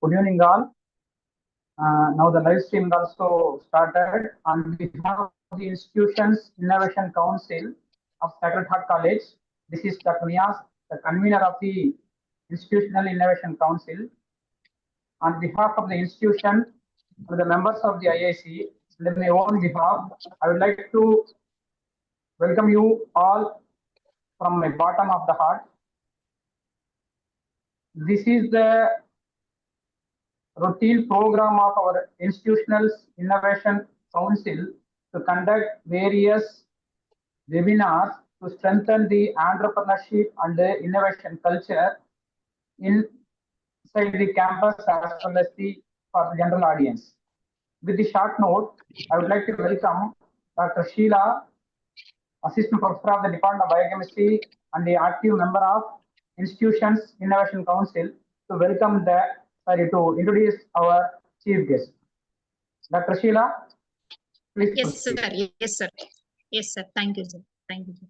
Good evening, all. Now the live stream also started on behalf of the Institutions Innovation Council of Sacred Heart College. This is Dr. Nias, the convener of the Institutional Innovation Council. On behalf of the institution, with the members of the IIC, and on my own behalf, I would like to welcome you all from my bottom of the heart. This is the routine program of our Institutional Innovation Council to conduct various webinars to strengthen the entrepreneurship and the innovation culture inside the campus as well as for the general audience. With the short note, I would like to welcome Dr. Sheila, Assistant Professor of the Department of Biochemistry and the active member of Institutions Innovation Council, to introduce our chief guest. Dr. Sheila, please. Yes, proceed. Sir. Yes, sir. Yes, sir. Thank you, sir. Thank you, sir.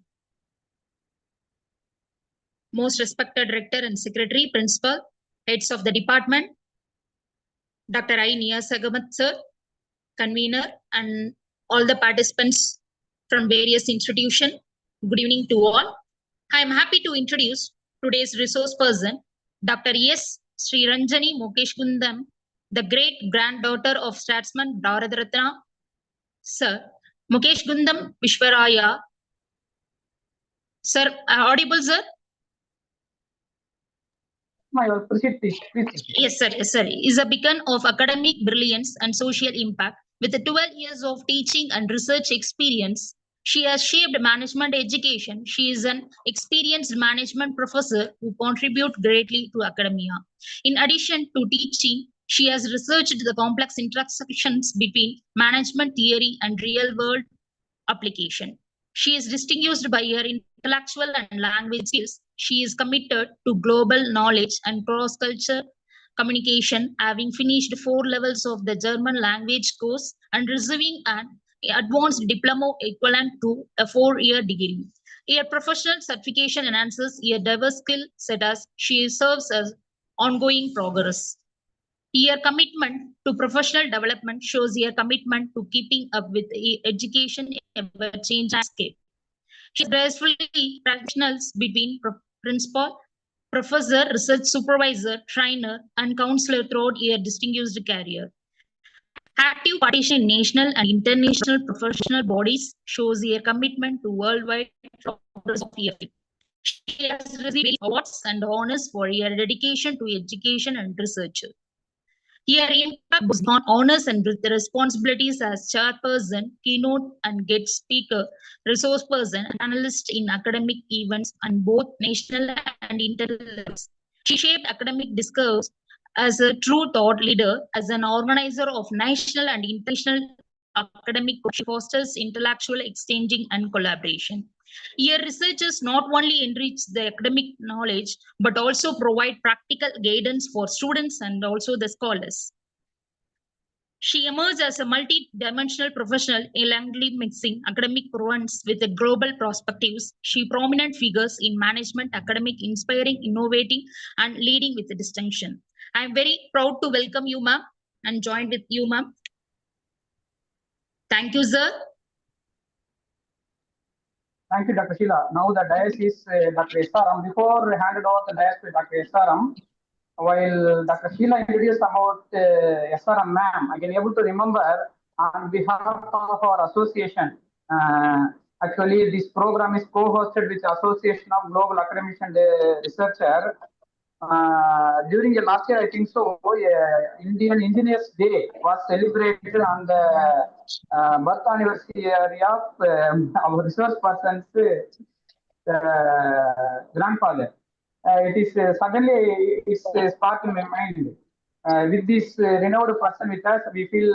Most respected Rector and Secretary, Principal, heads of the department, Dr. I. Nias Agamat, sir, convener, and all the participants from various institutions. Good evening to all. I am happy to introduce today's resource person, Dr. S. Sri Ranjani Mukesh Gundam, the great granddaughter of Statsman Bharat Ratna, Sir Mukesh Gundam Vishwaraya. Sir, audible, sir? Yes, sir. Yes, sir. Is a beacon of academic brilliance and social impact. With 12 years of teaching and research experience, she has shaped management education. She is an experienced management professor who contributes greatly to academia. In addition to teaching, she has researched the complex intersections between management theory and real-world application. She is distinguished by her intellectual and language skills. She is committed to global knowledge and cross-cultural communication, having finished 4 levels of the German language course and receiving an advanced diploma equivalent to a 4-year degree. Her professional certification enhances her diverse skill set as she serves as ongoing progress. Her commitment to professional development shows her commitment to keeping up with education ever-changing landscape. She gracefully transitions between principal, professor, research supervisor, trainer, and counselor throughout her distinguished career. Active participation in national and international professional bodies shows her commitment to worldwide progress of her field. She has received awards and honors for her dedication to education and research. Her impact goes beyond honors and with the responsibilities as chairperson, keynote and guest speaker, resource person, and analyst in academic events on both national and international levels. She shaped academic discourse as a true thought leader, as an organizer of national and international academic. She fosters intellectual exchanging and collaboration. Her researchers not only enrich the academic knowledge, but also provide practical guidance for students and also the scholars. She emerged as a multi-dimensional professional, elegantly mixing academic provenance with the global perspectives. She prominent figures in management, academic, inspiring, innovating, and leading with distinction. I am very proud to welcome you, ma'am, and join with you, ma'am. Thank you, sir. Thank you, Dr. Sheila. Now the dais is Dr. SRM. Before I handed over the dais to Dr. SRM, while Dr. Sheila introduced about SRM ma'am, I can able to remember on behalf of our association. Actually, this program is co-hosted with the Association of Global Academics and Researcher. During the last year, I think so, Indian Engineers Day was celebrated on the birth anniversary of our resource person's grandfather. It is suddenly sparked in my mind. With this renowned person with us, we feel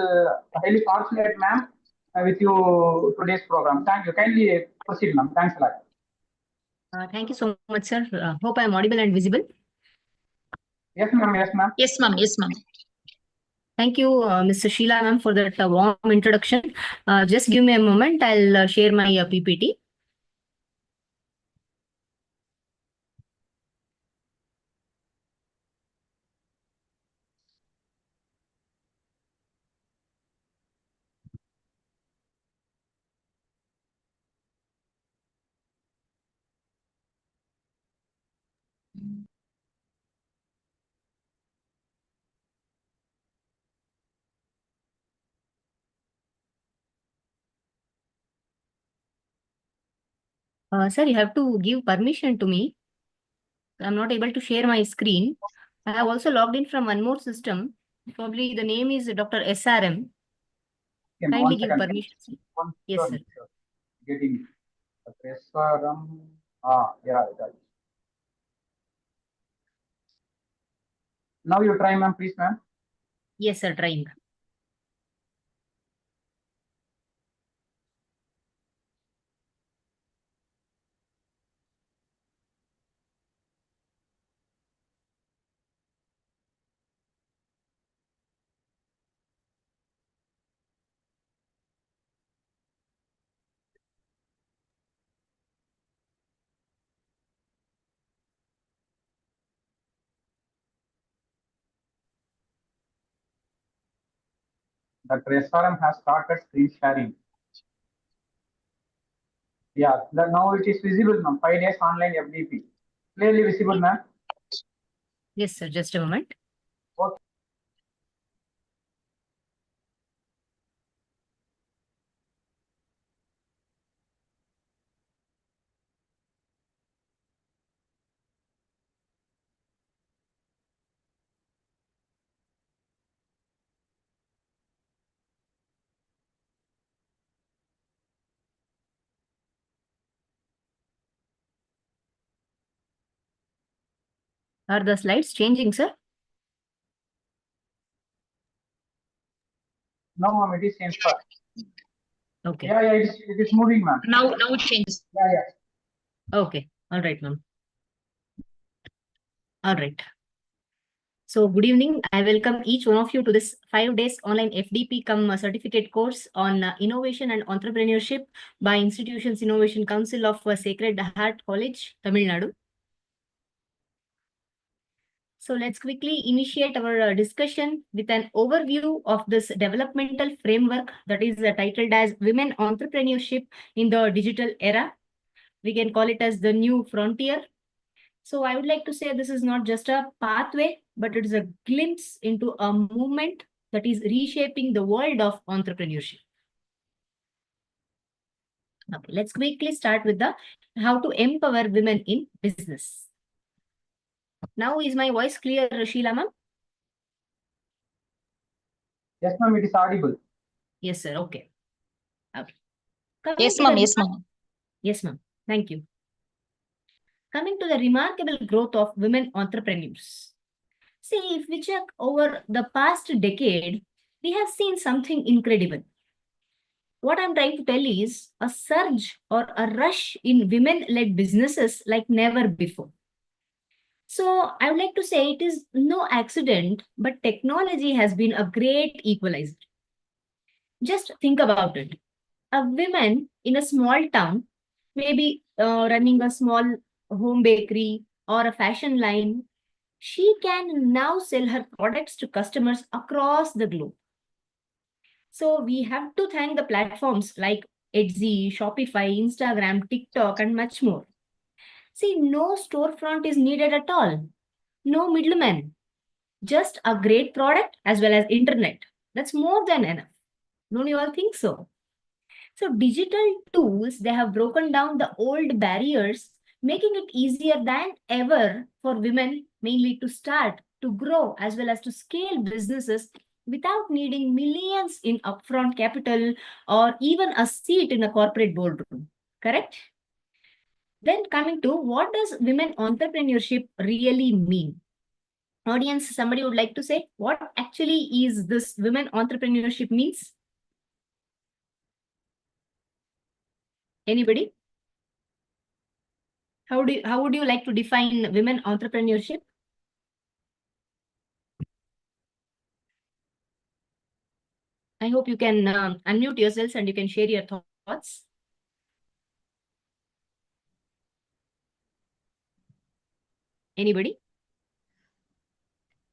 highly fortunate, ma'am, with you today's program. Thank you. Kindly proceed, ma'am. Thanks a lot. Thank you so much, sir. Hope I am audible and visible. Yes, ma'am. Yes, ma'am. Yes, ma'am. Yes, ma'am. Thank you, Mr. Sheila, ma'am, for that warm introduction. Just give me a moment. I'll share my PPT. Sir, you have to give permission to me. I'm not able to share my screen. I have also logged in from one more system. Probably the name is Dr. SRM. Okay, Kindly one give second. permission. Yes, sir. Sure. Getting SRM. Yeah. Now you try, ma'am, please, ma'am. Yes, sir. Trying. Dr. SRM has started screen sharing. Yeah, now it is visible, ma'am. 5 days online FDP. Clearly visible, ma'am. Yes, sir. Just a moment. Okay. Are the slides changing, sir? No, ma'am, it is changed first. Okay. Yeah, it is moving, ma'am. Now it changes. Yeah. Okay. All right, ma'am. All right. So good evening. I welcome each one of you to this 5 days online FDP cum certificate course on innovation and entrepreneurship by Institutions Innovation Council of Sacred Heart College, Tamil Nadu. So let's quickly initiate our discussion with an overview of this developmental framework that is titled as Women Entrepreneurship in the Digital Era. We can call it as the new frontier. So I would like to say this is not just a pathway, but it is a glimpse into a movement that is reshaping the world of entrepreneurship. Okay, let's quickly start with the how to empower women in business. Now is my voice clear, Sheila ma'am? Yes, ma'am, it is audible. Yes, sir. Okay. Okay. Yes, ma'am. Yes, ma'am. Yes, ma'am. Thank you. Coming to the remarkable growth of women entrepreneurs. See, if we check over the past decade, we have seen something incredible. What I'm trying to tell is a surge or a rush in women-led businesses like never before. So I would like to say it is no accident, but technology has been a great equalizer. Just think about it. A woman in a small town, maybe running a small home bakery or a fashion line, she can now sell her products to customers across the globe. So we have to thank the platforms like Etsy, Shopify, Instagram, TikTok, and much more. See, no storefront is needed at all. No middleman. Just a great product as well as internet. That's more than enough. Don't you all think so? So digital tools, they have broken down the old barriers, making it easier than ever for women mainly to start, to grow, as well as to scale businesses without needing millions in upfront capital or even a seat in a corporate boardroom. Correct? Then coming to what does women entrepreneurship really mean? Audience, somebody would like to say what actually is this women entrepreneurship means? Anybody? How would you like to define women entrepreneurship? I hope you can unmute yourselves and you can share your thoughts. Anybody?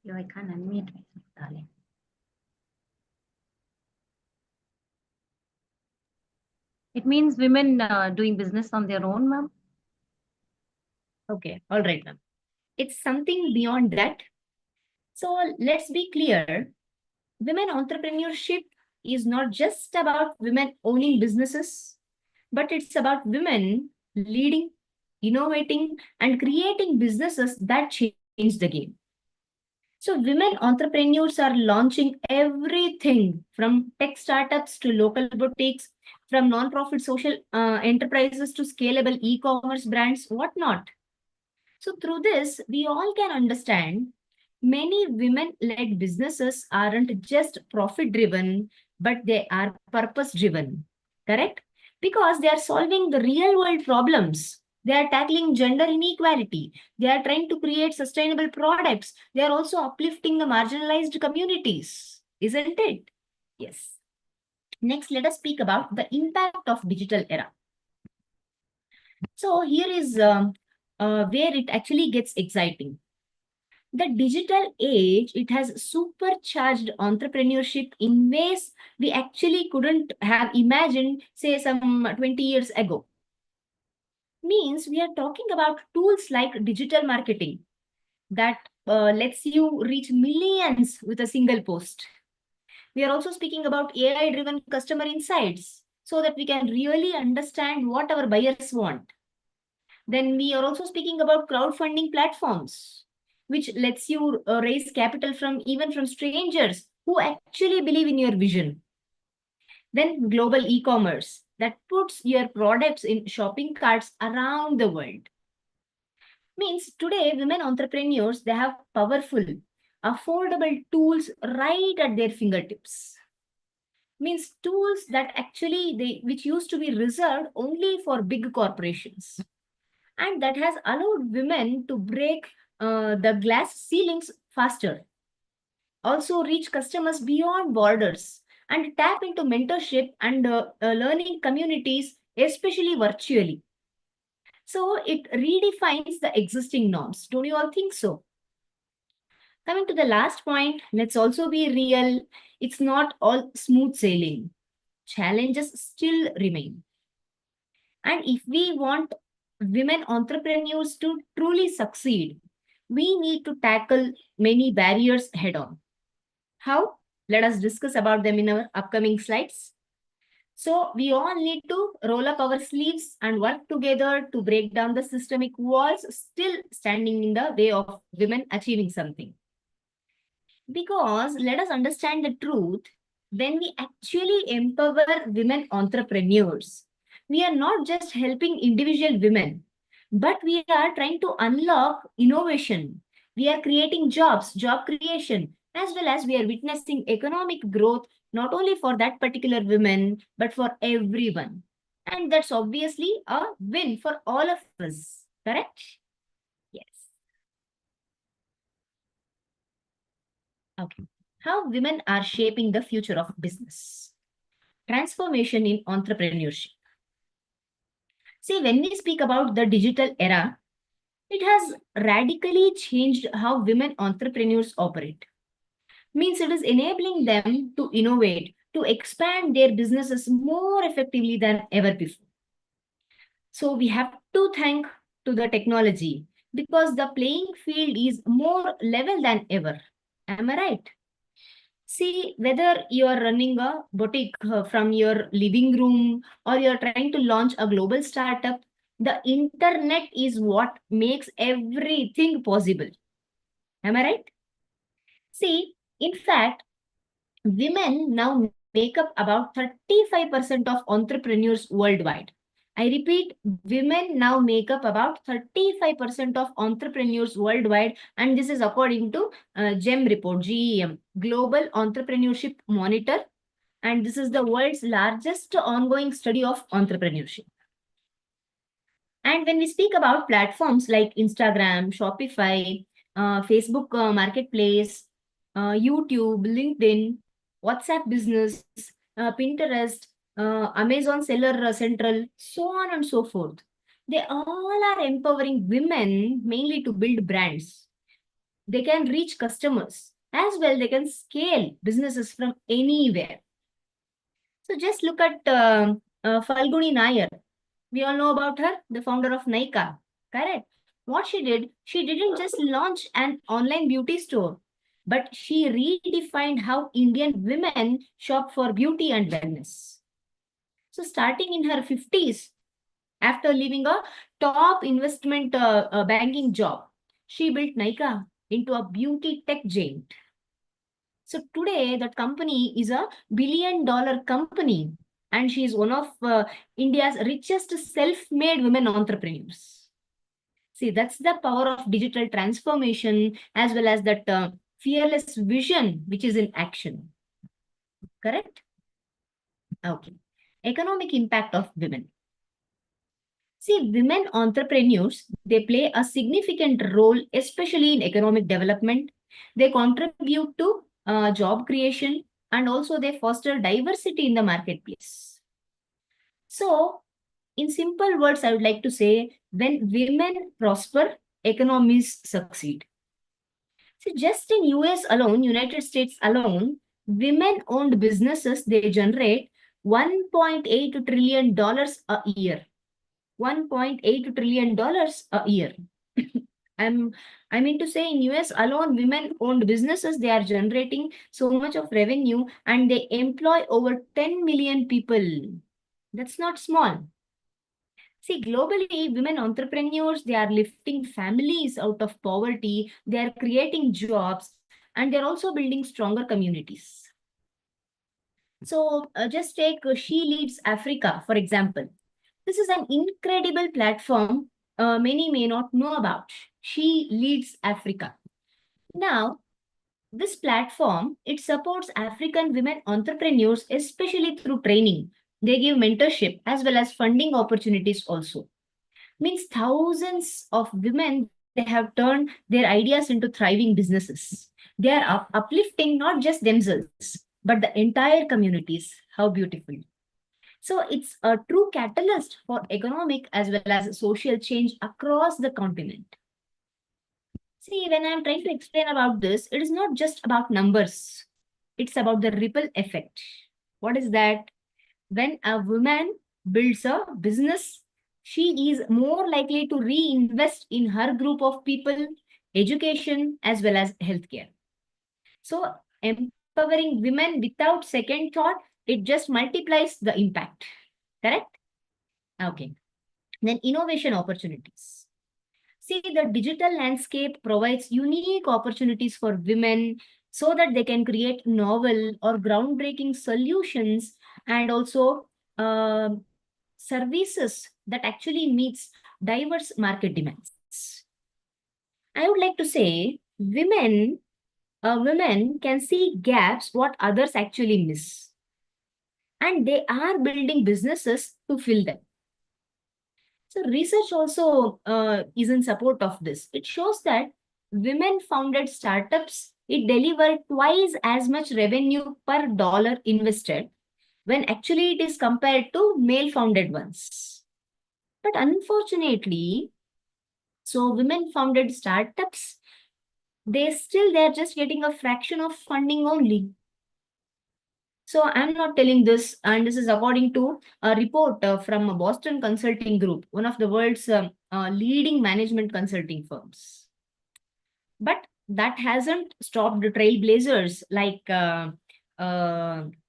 No, I can't unmute myself, darling. It means women doing business on their own, ma'am. Okay, all right, ma'am. It's something beyond that. So let's be clear. Women entrepreneurship is not just about women owning businesses, but it's about women leading, innovating, and creating businesses that change the game. So women entrepreneurs are launching everything from tech startups to local boutiques, from non-profit social enterprises to scalable e-commerce brands, whatnot. So through this, we all can understand many women-led businesses aren't just profit-driven, but they are purpose-driven. Correct? Because they are solving the real-world problems. They are tackling gender inequality. They are trying to create sustainable products. They are also uplifting the marginalized communities. Isn't it? Yes. Next, let us speak about the impact of digital era. So here is where it actually gets exciting. The digital age, it has supercharged entrepreneurship in ways we actually couldn't have imagined, say, some 20 years ago. Means we are talking about tools like digital marketing that lets you reach millions with a single post. We are also speaking about AI-driven customer insights so that we can really understand what our buyers want. Then we are also speaking about crowdfunding platforms, which lets you raise capital from even from strangers who actually believe in your vision. Then global e-commerce that puts your products in shopping carts around the world. Means today women entrepreneurs, they have powerful, affordable tools right at their fingertips. Means tools that actually which used to be reserved only for big corporations. And that has allowed women to break the glass ceilings faster, also reach customers beyond borders, and tap into mentorship and learning communities, especially virtually. So it redefines the existing norms. Don't you all think so? Coming to the last point, let's also be real. It's not all smooth sailing. Challenges still remain. And if we want women entrepreneurs to truly succeed, we need to tackle many barriers head on. How? Let us discuss about them in our upcoming slides. So we all need to roll up our sleeves and work together to break down the systemic walls still standing in the way of women achieving something. Because let us understand the truth, when we actually empower women entrepreneurs, we are not just helping individual women, but we are trying to unlock innovation. We are creating jobs, job creation, as well as we are witnessing economic growth, not only for that particular woman, but for everyone. And that's obviously a win for all of us, correct? Yes. Okay. How women are shaping the future of business. Transformation in entrepreneurship. See, when we speak about the digital era, it has radically changed how women entrepreneurs operate. Means it is enabling them to innovate, to expand their businesses more effectively than ever before. So we have to thank to the technology because the playing field is more level than ever. Am I right? See, whether you are running a boutique from your living room or you're trying to launch a global startup, the internet is what makes everything possible. Am I right? See, in fact, women now make up about 35% of entrepreneurs worldwide. I repeat, women now make up about 35% of entrepreneurs worldwide, and this is according to GEM report, GEM, Global Entrepreneurship Monitor, and this is the world's largest ongoing study of entrepreneurship. And when we speak about platforms like Instagram, Shopify, Facebook Marketplace, YouTube, LinkedIn, WhatsApp Business, Pinterest, Amazon Seller Central, so on and so forth. They all are empowering women mainly to build brands. They can reach customers. As well, they can scale businesses from anywhere. So just look at Falguni Nair. We all know about her, the founder of Nykaa. Correct? What she didn't just launch an online beauty store, but she redefined how Indian women shop for beauty and wellness. So starting in her 50s, After leaving a top investment banking job, she built Nykaa into a beauty tech giant. So today, that company is a billion-dollar company, and she is one of India's richest self-made women entrepreneurs. See, that's the power of digital transformation as well as that fearless vision which is in action. Correct? Okay. Economic impact of women. See, women entrepreneurs, they play a significant role, especially in economic development. They contribute to job creation, and also they foster diversity in the marketplace. So, in simple words, I would like to say, when women prosper, economies succeed. See, just in US alone, United States alone, women-owned businesses, they generate $1.8 trillion a year. $1.8 trillion a year. I mean to say, in US alone, women-owned businesses, they are generating so much of revenue and they employ over 10 million people. That's not small. See, globally, women entrepreneurs, they are lifting families out of poverty, they are creating jobs, and they're also building stronger communities. So just take She Leads Africa, for example. This is an incredible platform many may not know about. She Leads Africa. Now, this platform, it supports African women entrepreneurs, especially through training. They give mentorship as well as funding opportunities also. Means thousands of women, they have turned their ideas into thriving businesses. They are uplifting not just themselves, but the entire communities. How beautiful. So it's a true catalyst for economic as well as social change across the continent. See, when I'm trying to explain about this, it is not just about numbers. It's about the ripple effect. What is that? When a woman builds a business, she is more likely to reinvest in her group of people, education, as well as healthcare. So empowering women without second thought, it just multiplies the impact. Correct? Okay. Then innovation opportunities. See, the digital landscape provides unique opportunities for women so that they can create novel or groundbreaking solutions and also services that actually meets diverse market demands. I would like to say women can see gaps what others actually miss. And they are building businesses to fill them. So research also is in support of this. It shows that women-founded startups, it deliver twice as much revenue per dollar invested when actually it is compared to male-founded ones. But unfortunately, so women-founded startups, they're just getting a fraction of funding only. So I'm not telling this, and this is according to a report from a Boston Consulting Group, one of the world's leading management consulting firms. But that hasn't stopped the trailblazers like Reshma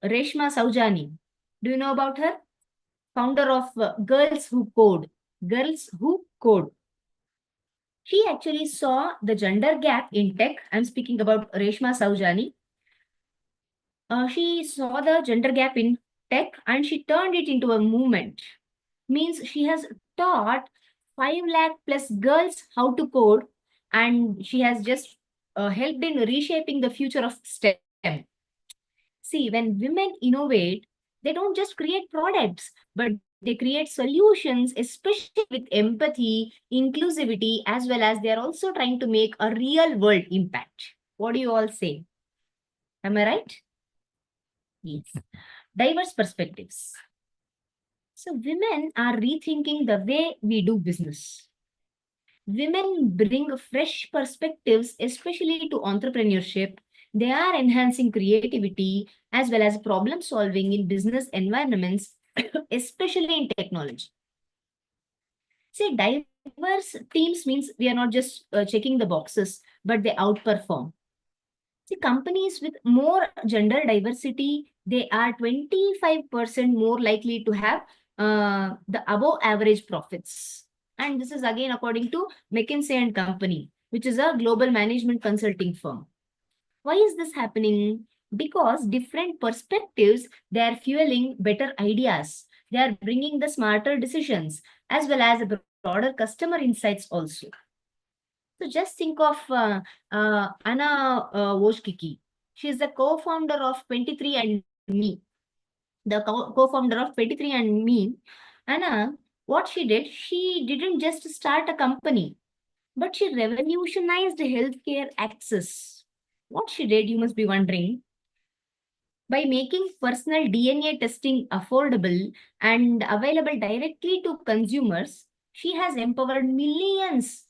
Saujani. Do you know about her? Founder of Girls Who Code. Girls Who Code. She actually saw the gender gap in tech. I'm speaking about Reshma Saujani. She saw the gender gap in tech and she turned it into a movement. Means she has taught 5 lakh plus girls how to code, and she has just helped in reshaping the future of STEM. See, when women innovate, they don't just create products, but they create solutions, especially with empathy, inclusivity, as well as they are also trying to make a real world impact. What do you all say? Am I right? Yes. Diverse perspectives. So women are rethinking the way we do business. Women bring fresh perspectives, especially to entrepreneurship. They are enhancing creativity as well as problem solving in business environments, especially in technology. See, diverse teams means we are not just checking the boxes, but they outperform. See, companies with more gender diversity, they are 25% more likely to have the above average profits. And this is again according to McKinsey and Company, which is a global management consulting firm. Why is this happening? Because different perspectives, they are fueling better ideas. They are bringing the smarter decisions as well as the broader customer insights also. So just think of Anna Wojcicki. She is the co-founder of 23andMe. The co-founder of 23andMe. Anna, what she did, she didn't just start a company, but she revolutionized healthcare access. What she did, you must be wondering, by making personal DNA testing affordable and available directly to consumers, she has empowered millions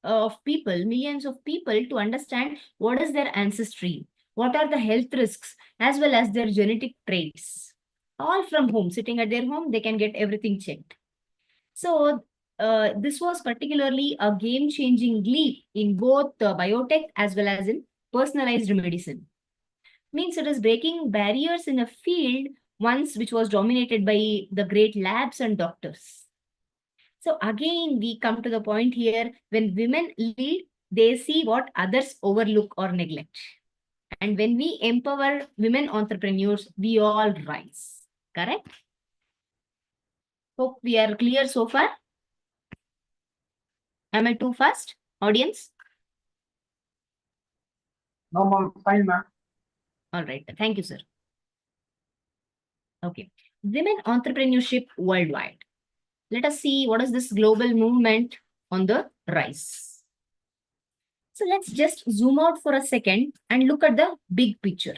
of people to understand what is their ancestry, what are the health risks, as well as their genetic traits. All from home, sitting at their home, they can get everything checked. So this was particularly a game-changing leap in both biotech as well as in personalized medicine. Means it is breaking barriers in a field once which was dominated by the great labs and doctors. So again, we come to the point here, when women lead, they see what others overlook or neglect. And when we empower women entrepreneurs, we all rise. Correct? Hope we are clear so far. Am I too fast, audience? No, ma'am. Fine, ma'am. All right. Thank you, sir. Okay. Women entrepreneurship worldwide. Let us see what is this global movement on the rise. So let's just zoom out for a second and look at the big picture.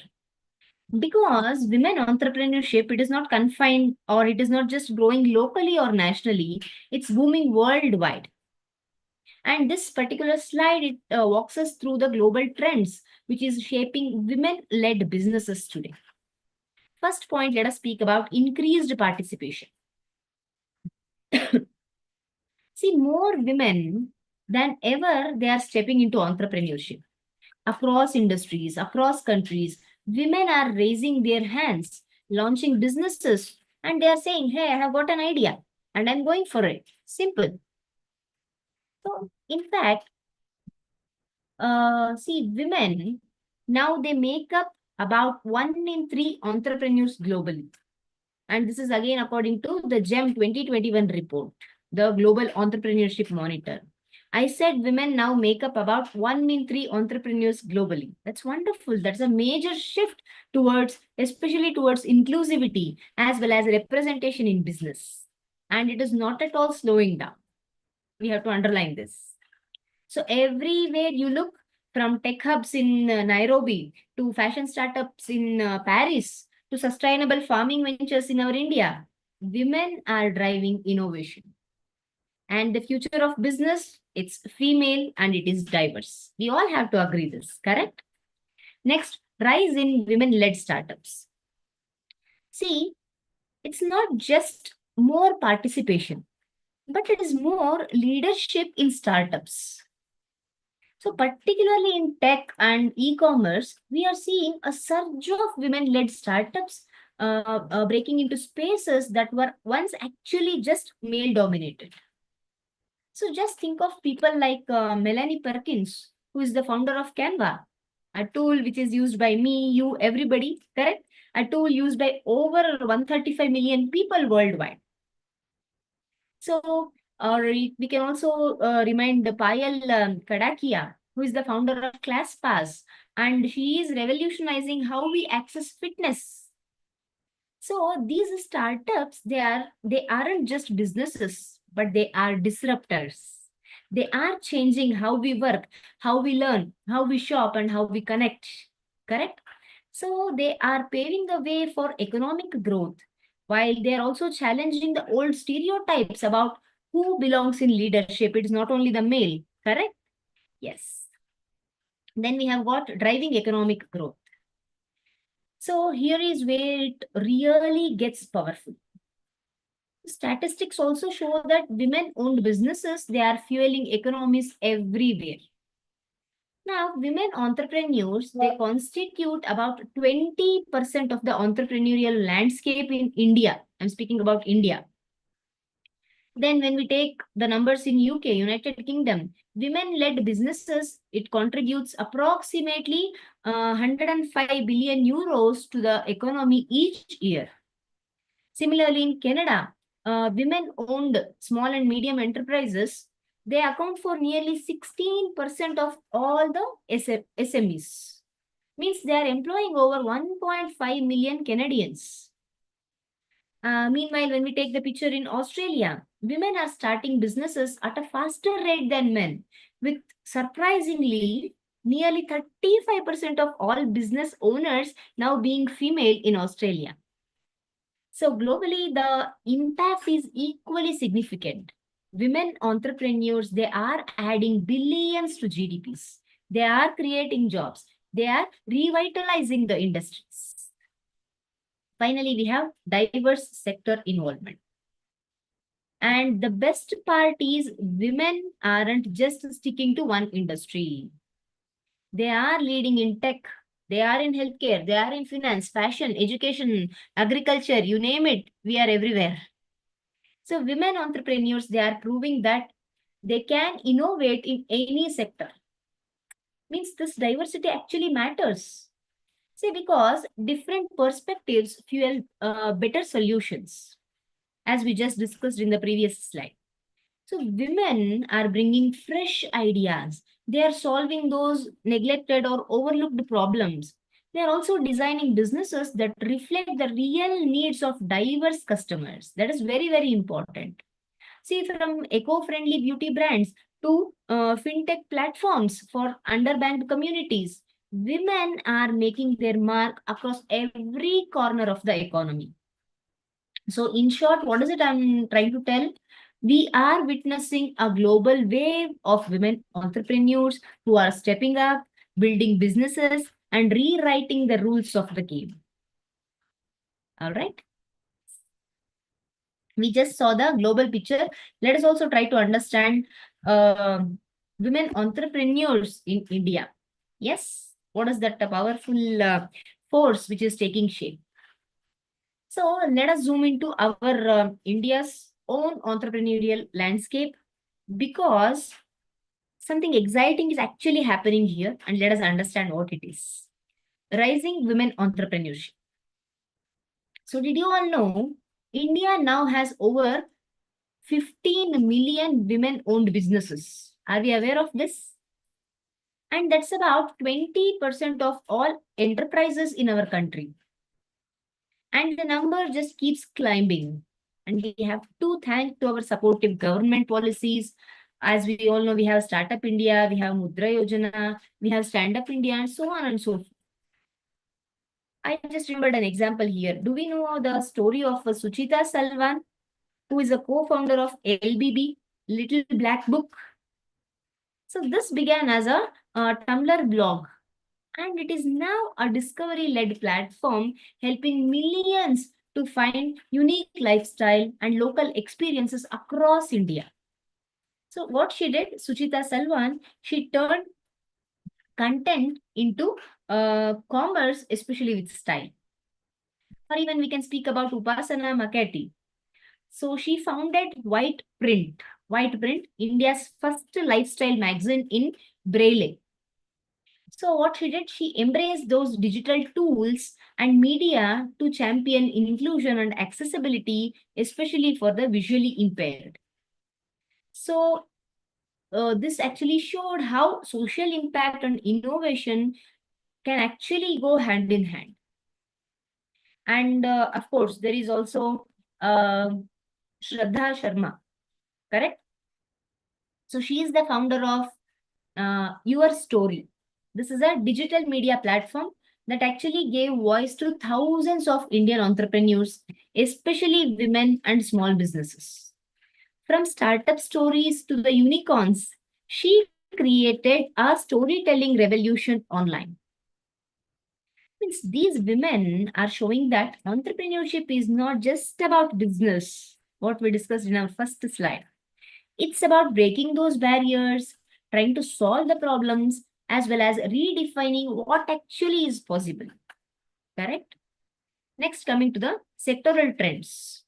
Because women entrepreneurship, it is not confined, or it is not just growing locally or nationally, it's booming worldwide. And this particular slide, it walks us through the global trends, which is shaping women-led businesses today. First point, let us speak about increased participation. See, more women than ever, they are stepping into entrepreneurship. Across industries, across countries, women are raising their hands, launching businesses, and they are saying, hey, I have got an idea and I'm going for it. Simple. So, in fact, see, women, now they make up about 1 in 3 entrepreneurs globally. And this is again according to the GEM 2021 report, the Global Entrepreneurship Monitor. I said women now make up about 1 in 3 entrepreneurs globally. That's wonderful. That's a major shift towards, especially towards inclusivity as well as representation in business. And it is not at all slowing down. We have to underline this. So everywhere you look, from tech hubs in Nairobi to fashion startups in Paris to sustainable farming ventures in our India, women are driving innovation. And the future of business, it's female and it is diverse. We all have to agree this, correct? Next, rise in women-led startups. See, it's not just more participation, but it is more leadership in startups. So particularly in tech and e-commerce, we are seeing a surge of women-led startups breaking into spaces that were once actually just male-dominated. So just think of people like Melanie Perkins, who is the founder of Canva, a tool which is used by me, you, everybody, correct? A tool used by over 135 million people worldwide. So, we can also remind the Payal Kadakia, who is the founder of ClassPass, and she is revolutionizing how we access fitness. So these startups, they aren't just businesses, but they are disruptors. They are changing how we work, how we learn, how we shop, and how we connect. Correct? So they are paving the way for economic growth, while they are also challenging the old stereotypes about who belongs in leadership. It is not only the male, correct? Yes. Then we have got driving economic growth. So here is where it really gets powerful. Statistics also show that women-owned businesses, they are fueling economies everywhere. Now, women entrepreneurs, they constitute about 20% of the entrepreneurial landscape in India. I'm speaking about India. Then when we take the numbers in UK, United Kingdom, women-led businesses, it contributes approximately 105 billion euros to the economy each year. Similarly, in Canada, women-owned small and medium enterprises, they account for nearly 16% of all the SMEs. Means they are employing over 1.5 million Canadians. Meanwhile, when we take the picture in Australia, women are starting businesses at a faster rate than men, with surprisingly nearly 35% of all business owners now being female in Australia. So globally, the impact is equally significant. Women entrepreneurs, they are adding billions to GDPs. They are creating jobs. They are revitalizing the industries. Finally, we have diverse sector involvement. And the best part is women aren't just sticking to one industry. They are leading in tech. They are in healthcare. They are in finance, fashion, education, agriculture, you name it. We are everywhere. So women entrepreneurs, they are proving that they can innovate in any sector. Means this diversity actually matters. See, because different perspectives fuel better solutions, as we just discussed in the previous slide. So women are bringing fresh ideas. They are solving those neglected or overlooked problems. They are also designing businesses that reflect the real needs of diverse customers. That is very, very important. See, from eco-friendly beauty brands to fintech platforms for underbanked communities, women are making their mark across every corner of the economy. So in short, what is it I'm trying to tell? We are witnessing a global wave of women entrepreneurs who are stepping up, building businesses, and rewriting the rules of the game. All right. We just saw the global picture. Let us also try to understand women entrepreneurs in India. Yes, what is that powerful force which is taking shape? So let us zoom into our India's own entrepreneurial landscape, because something exciting is actually happening here, and let us understand what it is. Rising women entrepreneurship. So did you all know India now has over 15 million women-owned businesses? Are we aware of this? And that's about 20% of all enterprises in our country. And the number just keeps climbing. And we have to thank to our supportive government policies. As we all know, we have Startup India, we have Mudra Yojana, we have Stand Up India, and so on and so forth. I just remembered an example here. Do we know the story of Suchita Salwan, who is a co-founder of LBB, Little Black Book? So this began as a Tumblr blog, and it is now a discovery-led platform helping millions to find unique lifestyle and local experiences across India. So what she did, Suchita Salwan, she turned content into commerce, especially with style. Or even we can speak about Upasana Makati. So she founded White Print, India's first lifestyle magazine in Braille. So what she did, she embraced those digital tools and media to champion inclusion and accessibility, especially for the visually impaired. So this actually showed how social impact and innovation can actually go hand in hand. And of course, there is also Shraddha Sharma, correct? So she is the founder of Your Story. This is a digital media platform that actually gave voice to thousands of Indian entrepreneurs, especially women and small businesses. From startup stories to the unicorns, she created a storytelling revolution online. Means these women are showing that entrepreneurship is not just about business, what we discussed in our first slide. It's about breaking those barriers, trying to solve the problems, as well as redefining what actually is possible. Correct? Next, coming to the sectoral trends.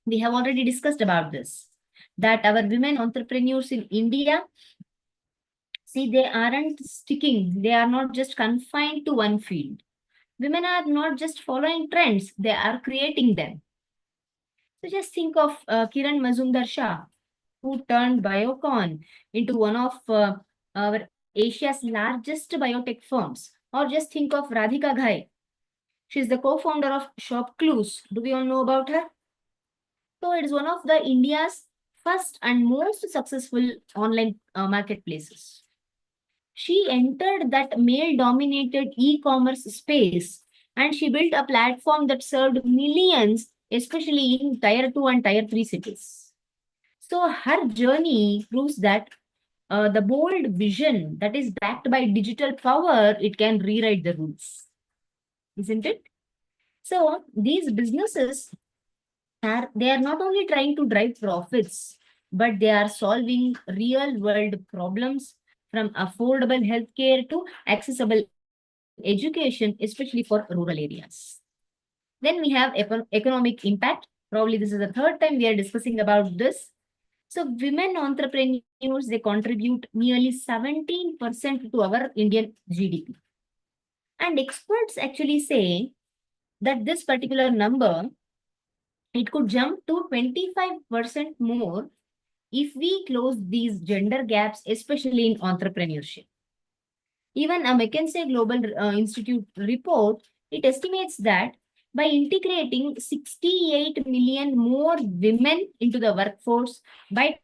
We have already discussed about this, that our women entrepreneurs in India, see, they aren't sticking. They are not just confined to one field. Women are not just following trends, they are creating them. So just think of Kiran Mazumdar Shah, who turned Biocon into one of our Asia's largest biotech firms. Or just think of Radhika Ghai. She's the co-founder of Shop Clues. Do we all know about her? So it is one of the India's first and most successful online marketplaces. She entered that male-dominated e-commerce space and she built a platform that served millions, especially in Tier 2 and Tier 3 cities. So her journey proves that the bold vision that is backed by digital power, it can rewrite the rules. Isn't it? So these businesses they are not only trying to drive profits, but they are solving real world problems, from affordable healthcare to accessible education, especially for rural areas. Then we have economic impact. Probably this is the third time we are discussing about this. So women entrepreneurs, they contribute nearly 17% to our Indian GDP. And experts actually say that this particular number, it could jump to 25% more if we close these gender gaps, especially in entrepreneurship. Even a McKinsey Global Institute report, it estimates that by integrating 68 million more women into the workforce by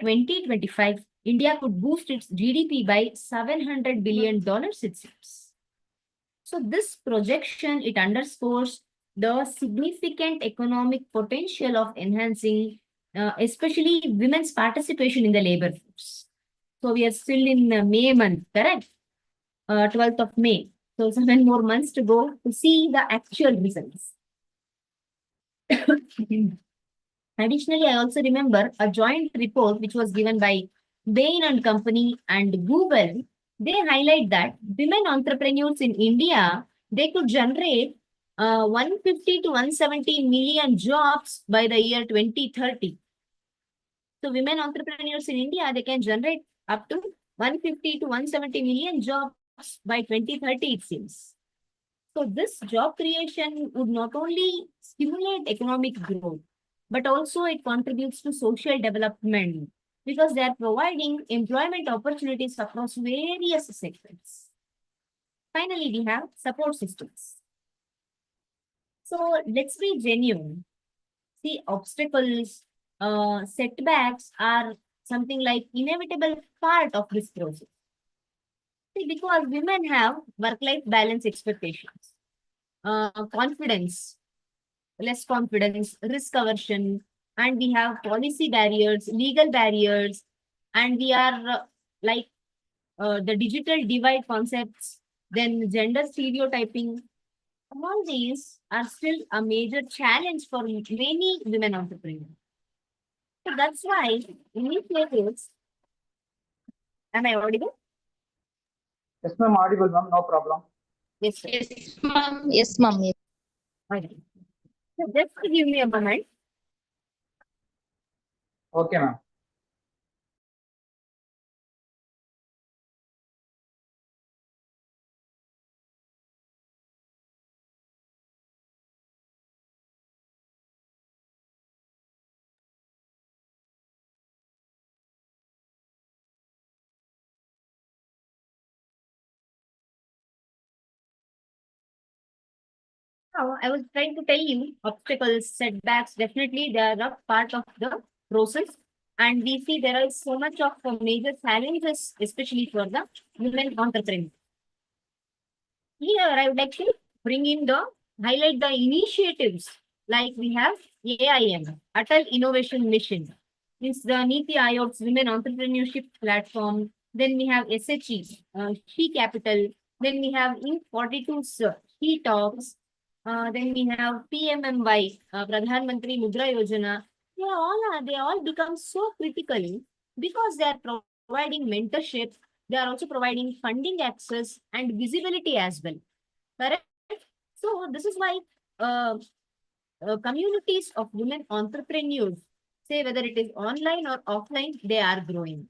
2025, India could boost its GDP by $700 billion, it seems. So this projection, it underscores the significant economic potential of enhancing, especially women's participation in the labor force. So we are still in May month, correct? 12th of May. So 7 more months to go to see the actual results. Additionally, I also remember a joint report which was given by Bain and Company and Google. They highlight that women entrepreneurs in India, they could generate 150 to 170 million jobs by the year 2030. So women entrepreneurs in India, they can generate up to 150 to 170 million jobs by 2030, it seems. So this job creation would not only stimulate economic growth, but also it contributes to social development because they are providing employment opportunities across various sectors. Finally, we have support systems. So let's be genuine. See, obstacles, setbacks are something like inevitable part of this process. See, because women have work-life balance expectations, confidence, less confidence, risk aversion, and we have policy barriers, legal barriers, and we are the digital divide concepts, then gender stereotyping. All these are still a major challenge for many women entrepreneurs. So that's why initiatives, am I audible? Yes, ma'am, audible, ma'am, no problem. Yes, sir. Yes, ma'am. Yes, ma'am. Yes. Okay. So just give me a moment. Okay, ma'am. Now, I was trying to tell you obstacles, setbacks, definitely they are a part of the process. And we see there is so much of major challenges, especially for the women entrepreneurs. Here, I would like to highlight the initiatives like we have AIM, Atal Innovation Mission. Means the Niti Aayog's Women Entrepreneurship Platform. Then we have SHE, She Capital. Then we have Inc. 42's She Talks. Then we have PMMY, Pradhan Mantri Mudra Yojana. They all become so critical because they are providing mentorship. They are also providing funding access and visibility as well. Correct? So this is why communities of women entrepreneurs, say whether it is online or offline, they are growing.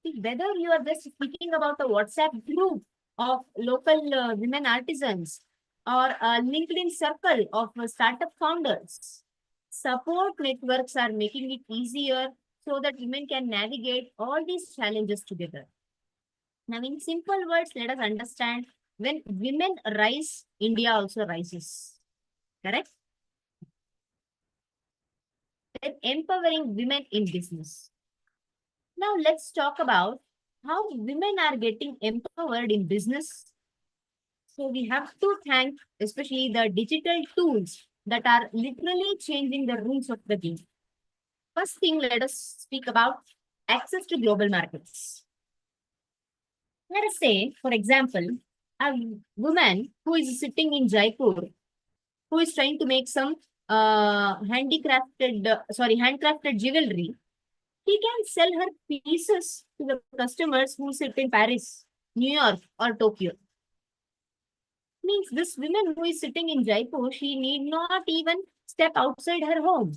See, whether you are just speaking about a WhatsApp group of local women artisans or a LinkedIn circle of startup founders, support networks are making it easier so that women can navigate all these challenges together. Now, in simple words, let us understand, when women rise, India also rises. Correct? Then empowering women in business. Now, let's talk about how women are getting empowered in business. So, we have to thank especially the digital tools that are literally changing the rules of the game. First thing, let us speak about access to global markets. Let us say, for example, a woman who is sitting in Jaipur, who is trying to make some handcrafted jewelry, he can sell her pieces to the customers who sit in Paris, New York, or Tokyo. Means this woman who is sitting in Jaipur, she need not even step outside her home.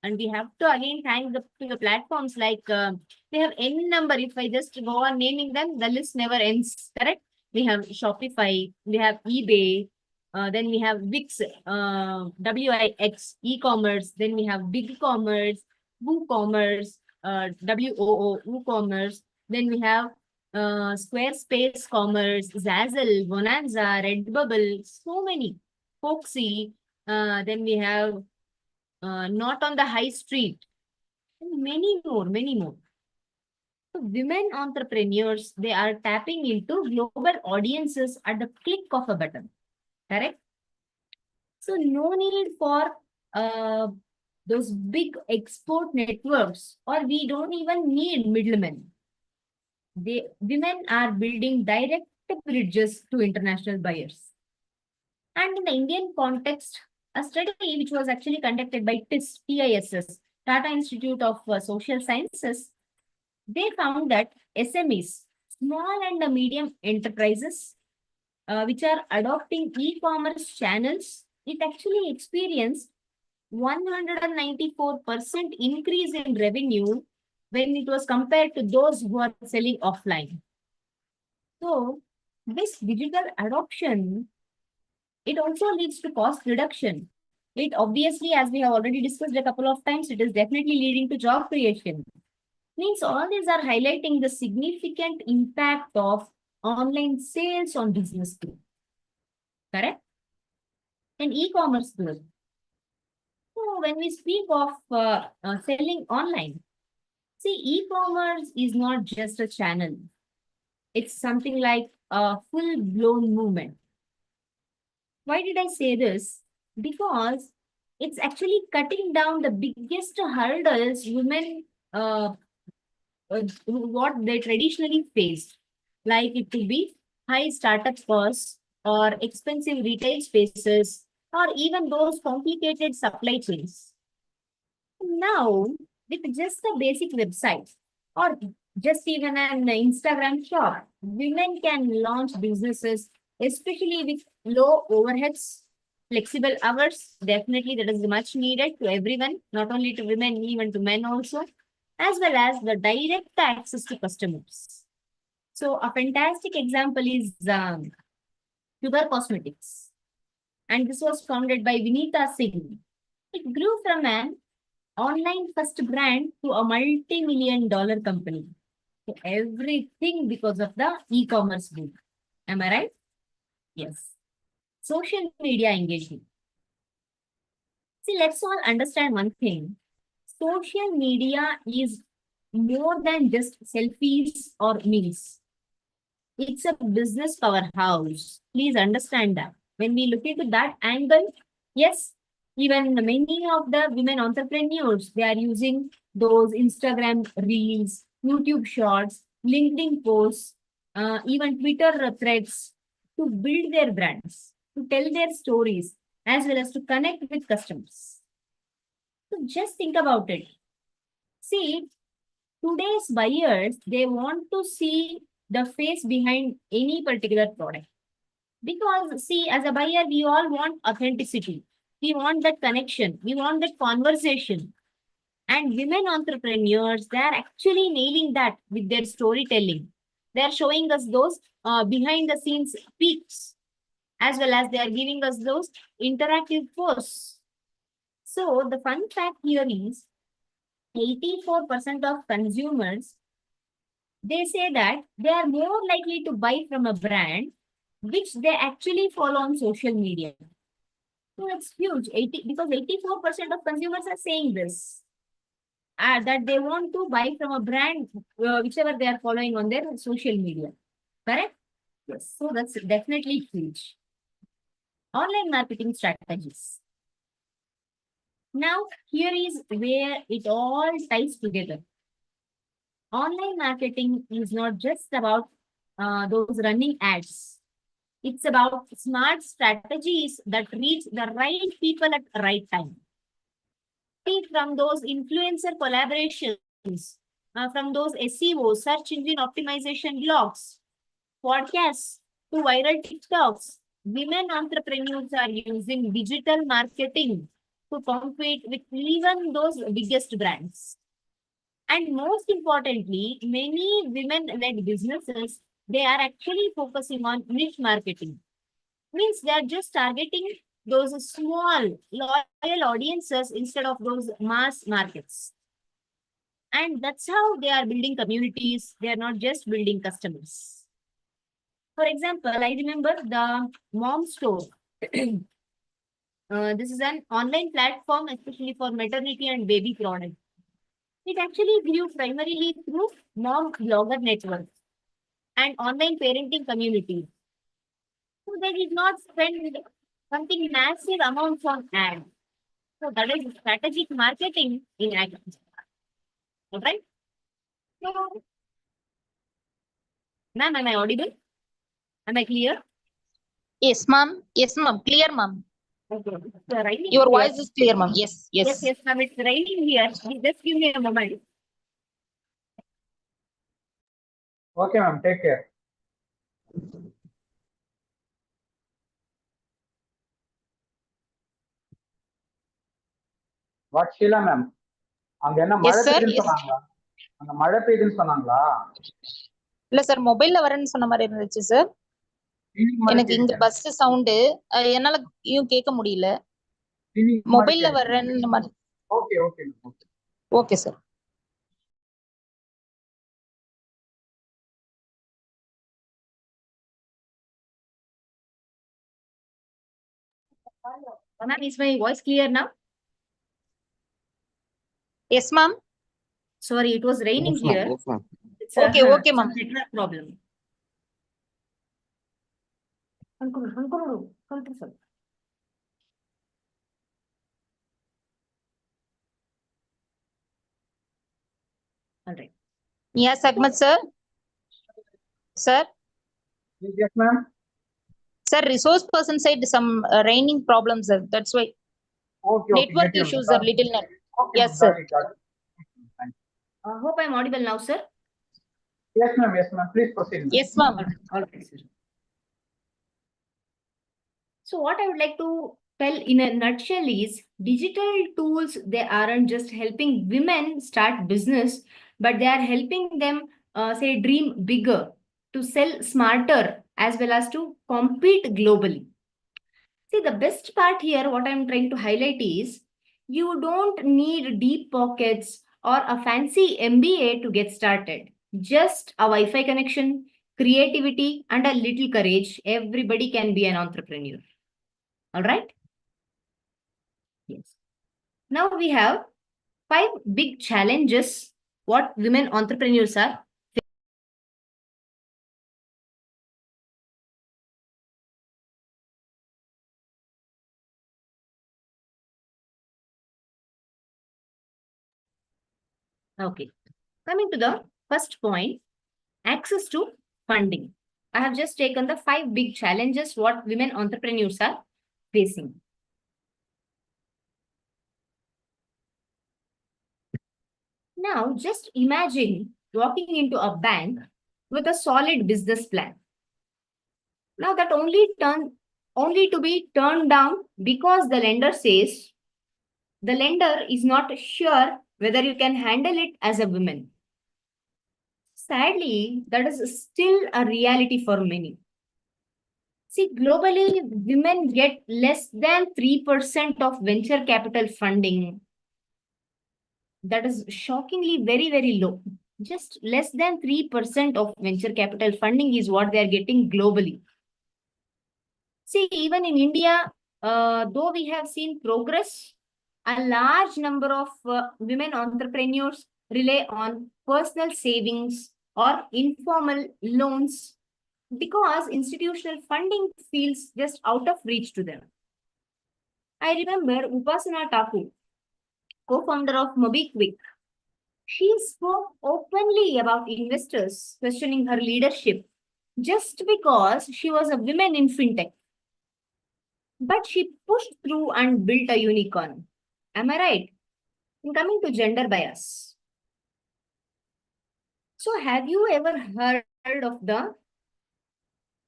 And we have to again thank the platforms like they have N number. If I just go on naming them, the list never ends. Correct? We have Shopify, we have eBay, then we have Wix, WIX, e-commerce. Then we have BigCommerce, WooCommerce, WOO, WooCommerce. Then we have Squarespace Commerce, Zazzle, Bonanza, Redbubble, so many. Foxy. Then we have Not on the High Street, and many more, many more. So women entrepreneurs, they are tapping into global audiences at the click of a button. Correct? So no need for those big export networks, or we don't even need middlemen. Women are building direct bridges to international buyers. And in the Indian context, a study which was actually conducted by TISS, Tata Institute of Social Sciences, they found that SMEs, small and medium enterprises, which are adopting e-commerce channels, it actually experienced 194% increase in revenue when it was compared to those who are selling offline. So this digital adoption, it also leads to cost reduction. It obviously, as we have already discussed a couple of times, it is definitely leading to job creation. Means all these are highlighting the significant impact of online sales on business growth. Correct? And e-commerce growth. So when we speak of selling online, see, e-commerce is not just a channel. It's something like a full-blown movement. Why did I say this? Because it's actually cutting down the biggest hurdles women what they traditionally faced. Like it could be high startup costs or expensive retail spaces or even those complicated supply chains. Now, with just a basic website or just even an Instagram shop, women can launch businesses, especially with low overheads, flexible hours. Definitely, that is much needed to everyone, not only to women, even to men also, as well as the direct access to customers. So, a fantastic example is Sugar Cosmetics. And this was founded by Vinita Singh. It grew from an online first brand to a multi-million-dollar company. So everything because of the e-commerce boom. Am I right? Yes. Social media engagement. See, let's all understand one thing. Social media is more than just selfies or memes. It's a business powerhouse. Please understand that. When we look into that angle, yes, even many of the women entrepreneurs, they are using those Instagram reels, YouTube shorts, LinkedIn posts, even Twitter threads to build their brands, to tell their stories, as well as to connect with customers. So just think about it. See, today's buyers, they want to see the face behind any particular product. Because see, as a buyer, we all want authenticity. We want that connection. We want that conversation. And women entrepreneurs, they are actually nailing that with their storytelling. They are showing us those behind the scenes peaks, as well as they are giving us those interactive posts. So the fun fact here is 84% of consumers, they say that they are more likely to buy from a brand which they actually follow on social media. So it's huge, because 84% of consumers are saying this. That they want to buy from a brand, whichever they are following on their social media. Correct? Yes. So that's definitely huge. Online marketing strategies. Now, here is where it all ties together. Online marketing is not just about those running ads. It's about smart strategies that reach the right people at the right time. From those influencer collaborations, from those SEO, search engine optimization blogs, podcasts, to viral TikToks, women entrepreneurs are using digital marketing to compete with even those biggest brands. And most importantly, many women-led businesses, they are actually focusing on niche marketing. Means they are just targeting those small, loyal audiences instead of those mass markets. And that's how they are building communities. They are not just building customers. For example, I remember the Mom Store. This is an online platform, especially for maternity and baby products. It actually grew primarily through mom blogger networks and online parenting communities. So they did not spend something massive amounts on ads. So that is strategic marketing in action. All right. So, ma'am, am I audible? Am I clear? Yes, ma'am. Yes, ma'am. Clear, ma'am. Okay. So raining Your here. voice is clear, ma'am. Yes, Yes, yes. yes, ma'am. It's raining here. Just give me a moment. Okay, ma'am. Take care. What, Sheila ma'am? அங்க என்ன Yes, மழை sir. பெய்யுதுன்னு Yes. சொன்னாங்களா? அங்க மழை பெய்யுதுன்னு சொன்னாங்களா? இல்ல sir, மொபைல்ல வரேன்னு சொன்ன மாதிரி இருந்துச்சு சார். எனக்கு இங்க பஸ் சவுண்ட் என்னால கேட்க முடியல. மொபைல்ல வர்றேன்னு மாதிரி. Okay okay okay. Okay sir. Ma'am, is my voice clear now? Yes, ma'am. Sorry, it was raining here. Yes, ma'am. It's Okay, okay, ma'am. Network problem. Control, sir. All right. Yes, Ahmed sir. Sir. Yes, ma'am. Sir, resource person said some raining problems, sir. That's why. Okay, Network okay, issues are little. Okay, yes, sir. got it. Hope I'm audible now, sir. Yes, ma'am. Yes, ma'am. Please proceed. Yes, ma'am. All right, sir. So what I would like to tell in a nutshell is digital tools, they aren't just helping women start business, but they are helping them say dream bigger, to sell smarter, as well as to compete globally. See, the best part here, what I'm trying to highlight is you don't need deep pockets or a fancy MBA to get started. Just a Wi-Fi connection, creativity, and a little courage. Everybody can be an entrepreneur. All right? Yes. Now we have 5 big challenges what women entrepreneurs are. Okay. Coming to the first point, access to funding. I have just taken the 5 big challenges what women entrepreneurs are facing. Now, just imagine walking into a bank with a solid business plan. Now, that only only to be turned down because the lender says the lender is not sure whether you can handle it as a woman. Sadly, that is still a reality for many. See, globally, women get less than 3% of venture capital funding. That is shockingly very, very low. Just less than 3% of venture capital funding is what they are getting globally. See, even in India, though we have seen progress, a large number of women entrepreneurs rely on personal savings or informal loans because institutional funding feels just out of reach to them. I remember Upasana Thakur, co-founder of MobiKwik. She spoke openly about investors questioning her leadership just because she was a woman in fintech. But she pushed through and built a unicorn. Am I right? And coming to gender bias. So have you ever heard of the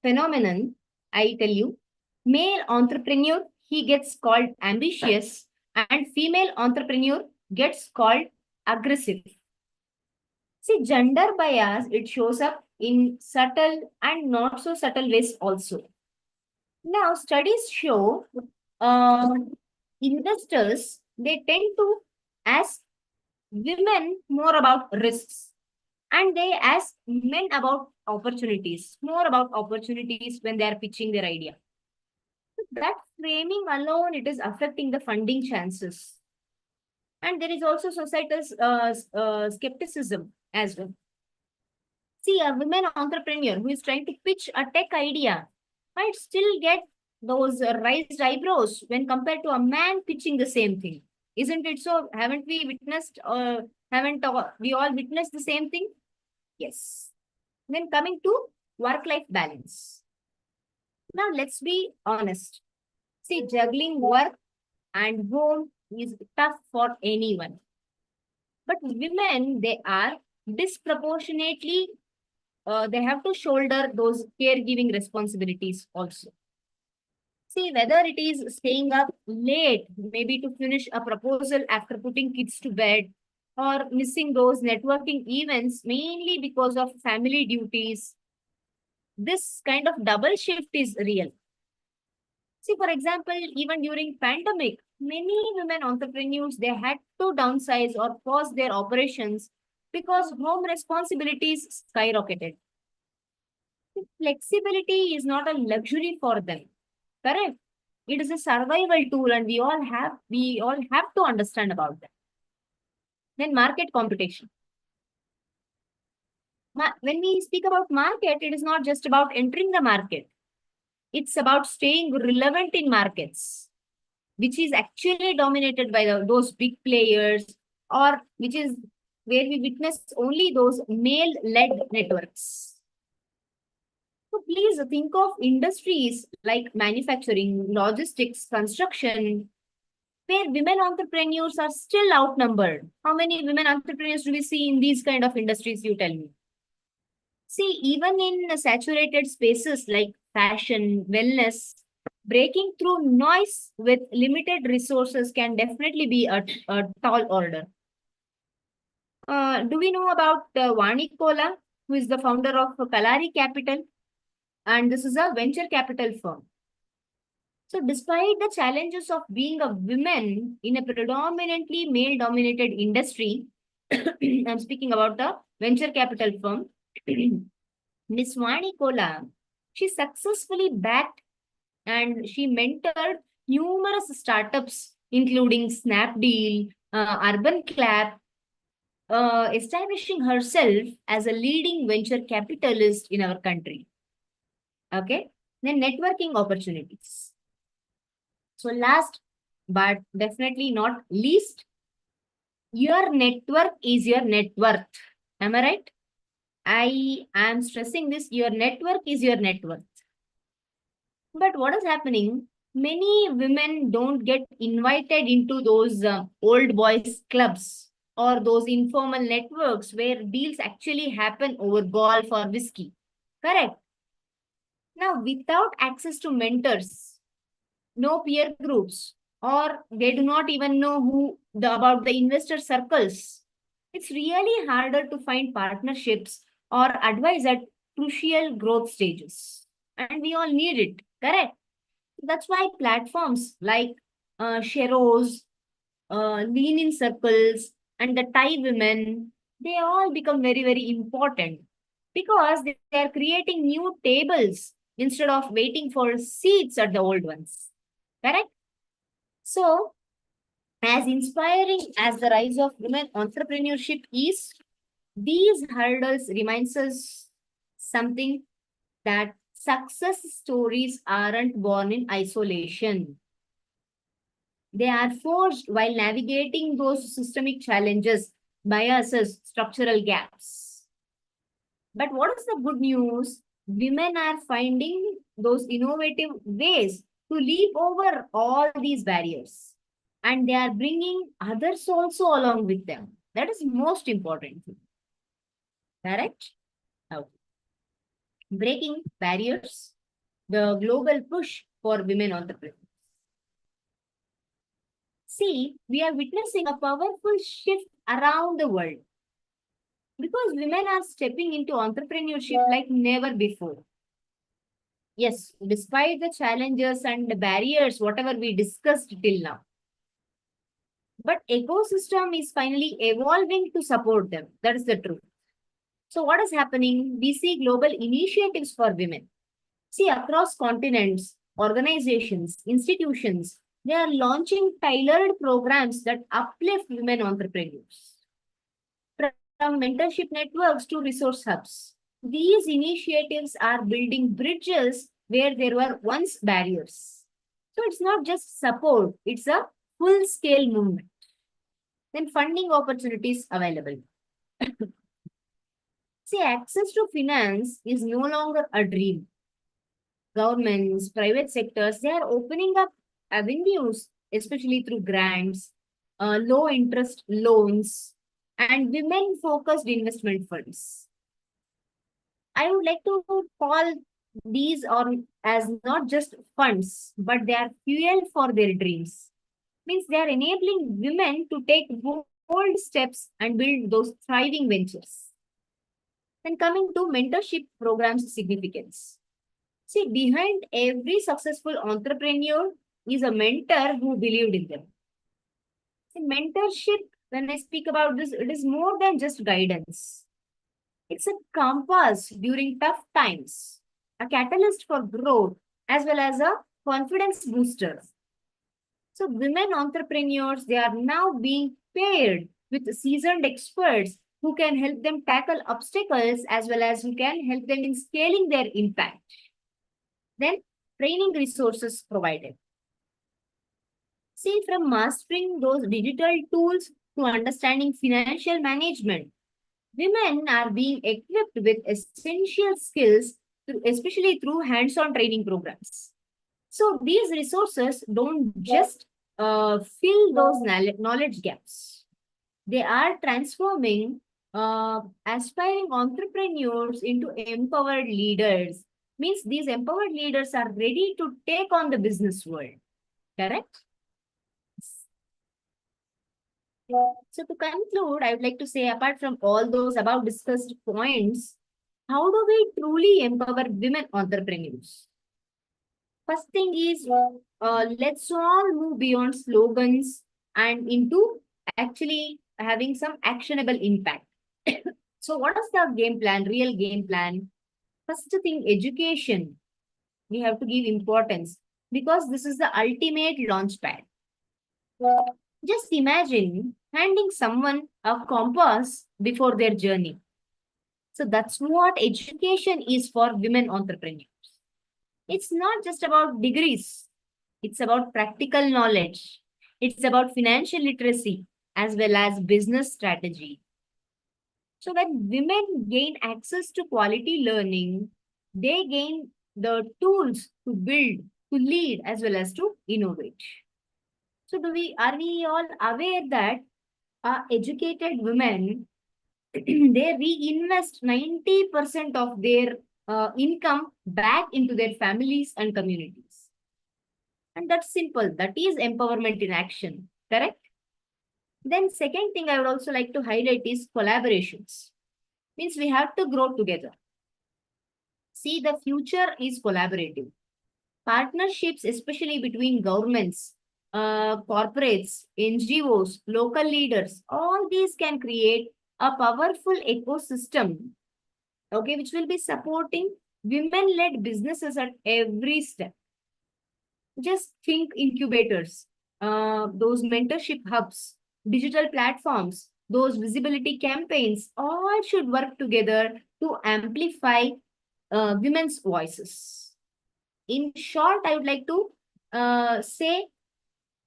phenomenon? I tell you, male entrepreneur, he gets called ambitious, and female entrepreneur gets called aggressive. See, gender bias, it shows up in subtle and not so subtle ways also. Now, studies show investors, they tend to ask women more about risks and they ask men about opportunities, more about opportunities when they are pitching their idea. That framing alone, it is affecting the funding chances. And there is also societal skepticism as well. See, a women entrepreneur who is trying to pitch a tech idea might still get those raised eyebrows when compared to a man pitching the same thing. Isn't it so? Haven't we witnessed, haven't we all witnessed the same thing? Yes. Then coming to work-life balance. Now, let's be honest. See, juggling work and home is tough for anyone. But women, they are disproportionately, they have to shoulder those caregiving responsibilities also. See, whether it is staying up late, maybe to finish a proposal after putting kids to bed, or missing those networking events mainly because of family duties, this kind of double shift is real. See, for example, even during pandemic, many women entrepreneurs, they had to downsize or pause their operations because home responsibilities skyrocketed. Flexibility is not a luxury for them, correct? It is a survival tool and we all have to understand about that. Then market competition. When we speak about market, it is not just about entering the market. It's about staying relevant in markets, which is actually dominated by those big players, or which is where we witness only those male-led networks. So please think of industries like manufacturing, logistics, construction, where women entrepreneurs are still outnumbered. How many women entrepreneurs do we see in these kind of industries, you tell me? See, even in saturated spaces like fashion, wellness, breaking through noise with limited resources can definitely be a tall order. Do we know about Vani Kola, who is the founder of Kalari Capital? And this is a venture capital firm. So despite the challenges of being a woman in a predominantly male-dominated industry, I'm speaking about the venture capital firm, Miss Vani Kola, she successfully backed and she mentored numerous startups, including Snapdeal, Urban Clap, establishing herself as a leading venture capitalist in our country. Okay, then networking opportunities. So last but definitely not least, your network is your net worth. Am I right? I am stressing this, your network is your net worth. But what is happening? Many women don't get invited into those old boys clubs or those informal networks where deals actually happen over golf or whiskey. Correct? Now, without access to mentors, no peer groups, or they do not even know about the investor circles. It's really harder to find partnerships or advice at crucial growth stages. And we all need it, correct? That's why platforms like Sheroes, Lean in Circles, and the Thai women, they all become very, very important because they are creating new tables instead of waiting for seats at the old ones. Correct? So, as inspiring as the rise of women entrepreneurship is, these hurdles reminds us something, that success stories aren't born in isolation. They are forged while navigating those systemic challenges, biases, structural gaps. But what is the good news? Women are finding those innovative ways to leap over all these barriers. And they are bringing others also along with them. That is most important thing. Correct? Okay. Breaking barriers, the global push for women entrepreneurs. See, we are witnessing a powerful shift around the world because women are stepping into entrepreneurship like never before. Yes, despite the challenges and the barriers, whatever we discussed till now. But ecosystem is finally evolving to support them. That is the truth. So what is happening? We see global initiatives for women. See, across continents, organizations, institutions, they are launching tailored programs that uplift women entrepreneurs. From mentorship networks to resource hubs, these initiatives are building bridges where there were once barriers. So it's not just support, it's a full-scale movement. Then funding opportunities available. See, access to finance is no longer a dream. Governments, private sectors, they are opening up avenues, especially through grants, low interest loans, and women focused investment funds. I would like to call these on as not just funds, but they are fuel for their dreams. Means they are enabling women to take bold steps and build those thriving ventures. Then coming to mentorship programs' significance. See, behind every successful entrepreneur is a mentor who believed in them. See, mentorship, when I speak about this, it is more than just guidance. It's a compass during tough times, a catalyst for growth, as well as a confidence booster. So women entrepreneurs, they are now being paired with seasoned experts who can help them tackle obstacles as well as who can help them in scaling their impact. Then training resources provided. See, from mastering those digital tools to understanding financial management, women are being equipped with essential skills, especially through hands-on training programs. So these resources don't just fill those knowledge gaps. They are transforming aspiring entrepreneurs into empowered leaders. Means these empowered leaders are ready to take on the business world. Correct? So to conclude, I would like to say, apart from all those above discussed points, how do we truly empower women entrepreneurs? First thing is, let's all move beyond slogans and into actually having some actionable impact. So what is the game plan, real game plan? First thing, education. We have to give importance because this is the ultimate launch pad. Just imagine handing someone a compass before their journey. So that's what education is for women entrepreneurs. It's not just about degrees. It's about practical knowledge. It's about financial literacy as well as business strategy. So when women gain access to quality learning, they gain the tools to build, to lead, as well as to innovate. So are we all aware that educated women, they reinvest 90% of their income back into their families and communities. And that's simple. That is empowerment in action. Correct? Then second thing I would also like to highlight is collaborations. Means we have to grow together. See, the future is collaborative. Partnerships, especially between governments, corporates, NGOs, local leaders, all these can create a powerful ecosystem, okay, which will be supporting women-led businesses at every step. Just think incubators, those mentorship hubs, digital platforms, those visibility campaigns, all should work together to amplify women's voices. In short, I would like to say,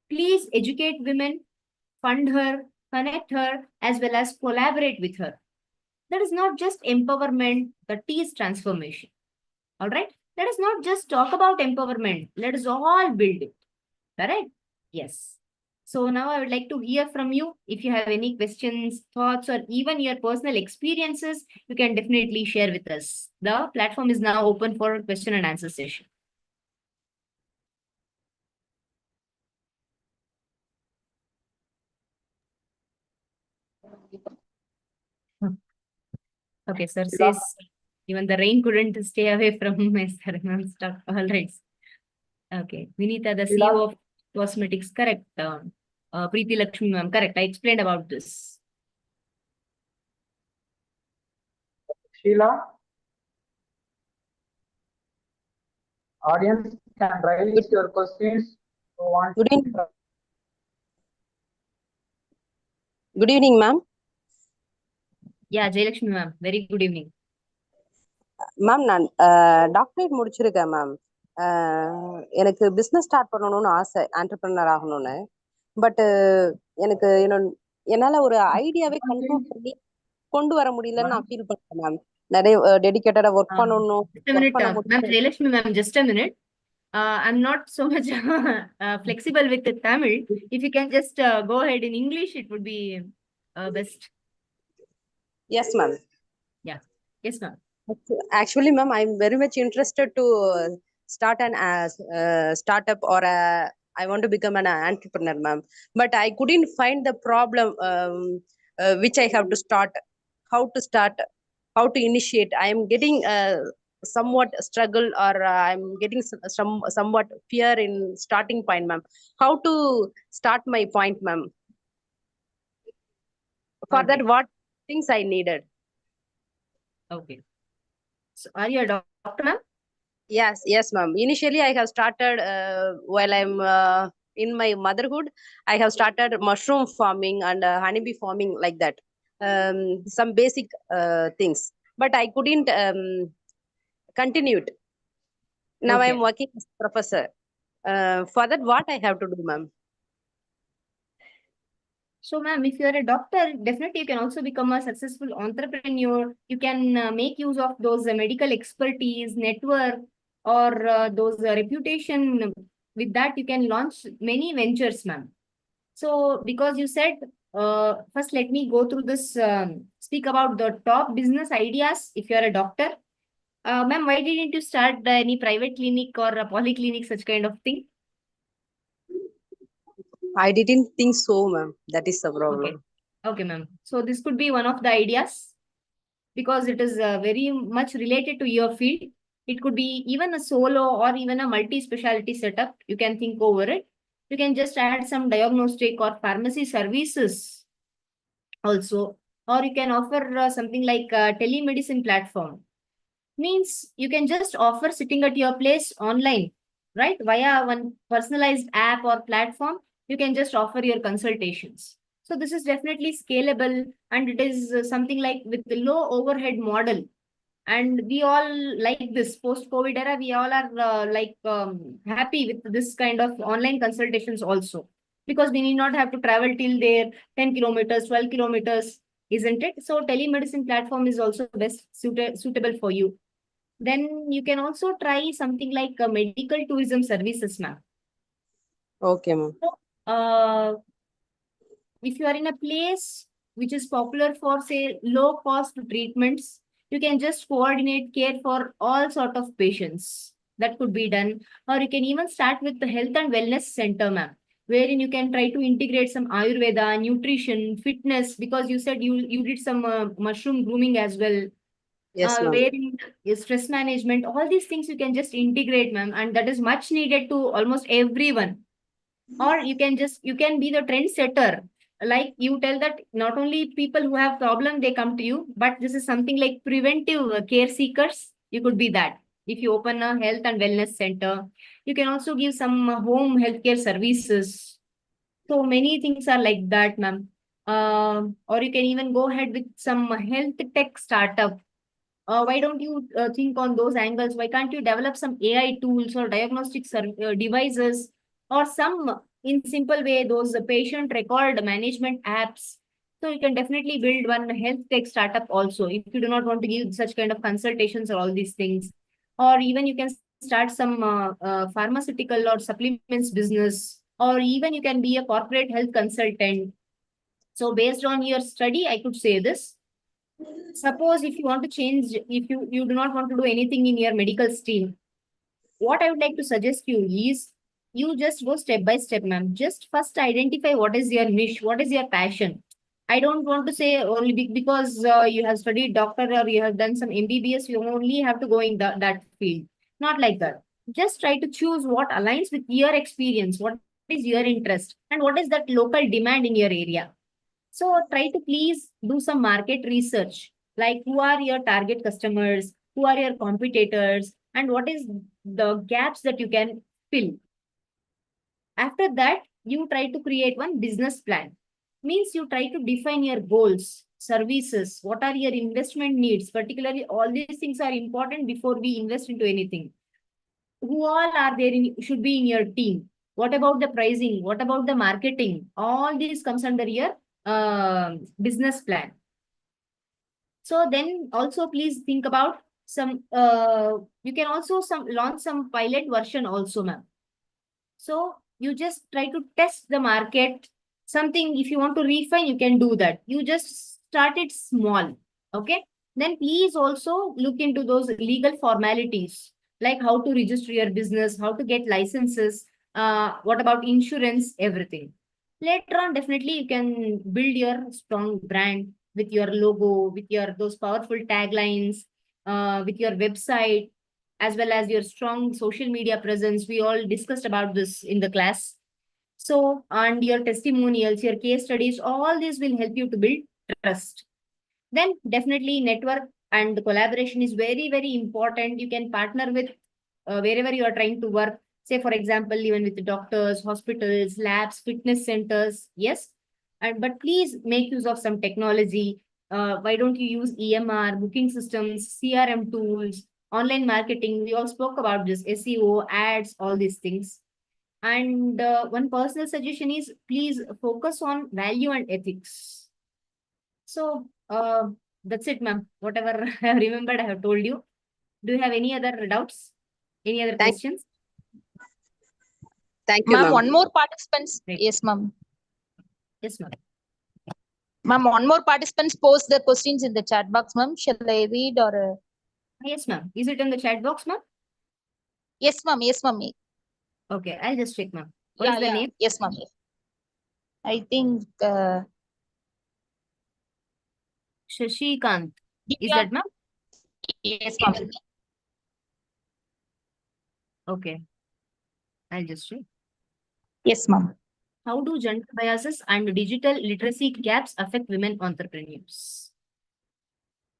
please educate women, fund her, connect her, as well as collaborate with her. That is not just empowerment, that is transformation. All right? Let us not just talk about empowerment. Let us all build it. Correct? Yes. So now I would like to hear from you. If you have any questions, thoughts, or even your personal experiences, you can definitely share with us. The platform is now open for question and answer session. Okay, sir says even the rain couldn't stay away from my sir. Non-stop. All right. Okay. Vinita, the CEO of cosmetics, correct. Preeti Lakshmi, ma'am, correct. I explained about this. Sheila, audience can raise your questions. Good evening, ma'am. Yeah, Jayalakshmi, ma'am. Very good evening. Ma'am, நான் doctorate முடிச்சிருக்கேன் ma'am. எனக்கு business start பண்ணணும்னு ஆசை, entrepreneur ஆகணும்னு. But எனக்கு என்னால ஒரு ஐடியாவே கன்க்ளூட் பண்ணி கொண்டு வர முடியலன்னு நான் ஃபீல் பண்றேன் மேம். நிறைய டெடிகேட்டடா ஒர்க் பண்ணணும். Ma'am, Jayalakshmi, ma'am, just a minute. I'm not so much flexible with the Tamil. If you can just go ahead in English, it would be best. Yes, ma'am. Yeah. Yes, ma'am. Actually, ma'am, I'm very much interested to start an startup or I want to become an entrepreneur, ma'am. But I couldn't find the problem which I have to start, how to start, how to initiate. I am getting somewhat struggle or I'm getting somewhat fear in starting point, ma'am. How to start my point, ma'am? For that, what things I needed? Okay. So, are you a doctor, ma'am? Yes, ma'am. Initially, I have started while I'm in my motherhood. I have started mushroom farming and honeybee farming, like that. Some basic things, but I couldn't continue it. Now Okay. I'm working as a professor. For that, what I have to do, ma'am? So, ma'am, if you are a doctor, definitely you can also become a successful entrepreneur. You can make use of those medical expertise, network, or those reputation. With that, you can launch many ventures, ma'am. So, because you said, first let me go through this, speak about the top business ideas if you are a doctor. Ma'am, why didn't you start any private clinic or a polyclinic, such kind of thing? I didn't think so, ma'am. That is the problem. Okay, ma'am. So this could be one of the ideas because it is very much related to your field. It could be even a solo or even a multi-specialty setup. You can think over it. You can just add some diagnostic or pharmacy services also. Or you can offer something like a telemedicine platform. Means you can just offer sitting at your place online, right? Via one personalized app or platform, you can just offer your consultations. So this is definitely scalable and it is something like with the low overhead model. And we all like this post-COVID era, we all are happy with this kind of online consultations also. Because we need not have to travel till there 10 kilometers, 12 kilometers, isn't it? So telemedicine platform is also best suitable for you. Then you can also try something like medical tourism services, ma'am. Okay, ma'am. So, if you are in a place which is popular for, say, low-cost treatments, you can just coordinate care for all sort of patients. That could be done. Or you can even start with the health and wellness center, ma'am, wherein you can try to integrate some Ayurveda, nutrition, fitness, because you said you did some mushroom grooming as well. Yes, ma'am. Wherein stress management, all these things you can just integrate, ma'am, and that is much needed to almost everyone. Or you can be the trendsetter. Like you tell that not only people who have problem they come to you, but this is something like preventive care seekers. You could be that. If you open a health and wellness center, you can also give some home healthcare services. So many things are like that, ma'am. Or you can even go ahead with some health tech startup. Why don't you think on those angles? Why can't you develop some AI tools or diagnostic devices, or some, in simple way, those patient record management apps? So you can definitely build one health tech startup also, if you do not want to give such kind of consultations or all these things. Or even you can start some pharmaceutical or supplements business, or even you can be a corporate health consultant. So based on your study, I could say this. Suppose if you want to change, if you do not want to do anything in your medical stream, what I would like to suggest you is you just go step by step, ma'am. Just first identify what is your niche, what is your passion. I don't want to say only because you have studied doctor or you have done some MBBS, you only have to go in that field. Not like that. Just try to choose what aligns with your experience, what is your interest, and what is that local demand in your area. So try to please do some market research, like who are your target customers, who are your competitors, and what is the gaps that you can fill. After that, you try to create one business plan. Means you try to define your goals, services, what are your investment needs. Particularly, all these things are important before we invest into anything. Who all are there should be in your team? What about the pricing? What about the marketing? All these comes under your business plan. So then also please think about some, you can also launch some pilot version also, ma'am. So you just try to test the market. Something, if you want to refine, you can do that. You just start it small. Okay. Then please also look into those legal formalities, like how to register your business, how to get licenses, what about insurance, everything. Later on, definitely you can build your strong brand with your logo, with your those powerful taglines, with your website, as well as your strong social media presence. We all discussed about this in the class. So, and your testimonials, your case studies, all these will help you to build trust. Then definitely network and collaboration is very, very important. You can partner with wherever you are trying to work. Say, for example, even with the doctors, hospitals, labs, fitness centers. Yes. But please make use of some technology. Why don't you use EMR, booking systems, CRM tools, online marketing? We all spoke about this, SEO, ads, all these things. And one personal suggestion is please focus on value and ethics. So that's it, ma'am. Whatever I have remembered, I have told you. Do you have any other doubts? Any other questions? Thank you, Ma'am, ma'am. one more participants. Right. Yes, ma'am. Yes, ma'am. Ma'am, one more participants post their questions in the chat box, ma'am. Shall I read or? Yes, ma'am. Is it in the chat box, ma'am? Yes, ma'am. Yes, ma'am. Okay, I'll just check, ma'am. What is the name? Yes, ma'am. I think Shashi-Kant. Is Divya. that, ma'am? Yes, ma'am. Okay. I'll just check. Yes, ma'am. How do gender biases and digital literacy gaps affect women entrepreneurs?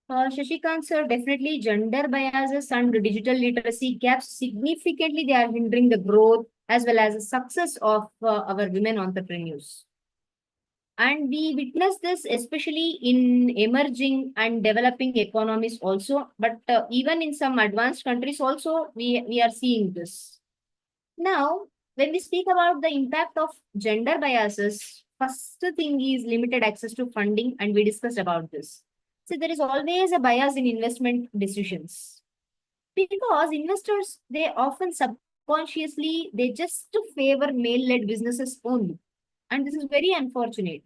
Shashikant sir, definitely gender biases and digital literacy gaps significantly they are hindering the growth as well as the success of our women entrepreneurs. And we witness this especially in emerging and developing economies also, but even in some advanced countries also, we are seeing this. Now, when we speak about the impact of gender biases, first thing is limited access to funding, and we discussed about this. So there is always a bias in investment decisions because investors, they often subconsciously, they just favor male-led businesses only. And this is very unfortunate.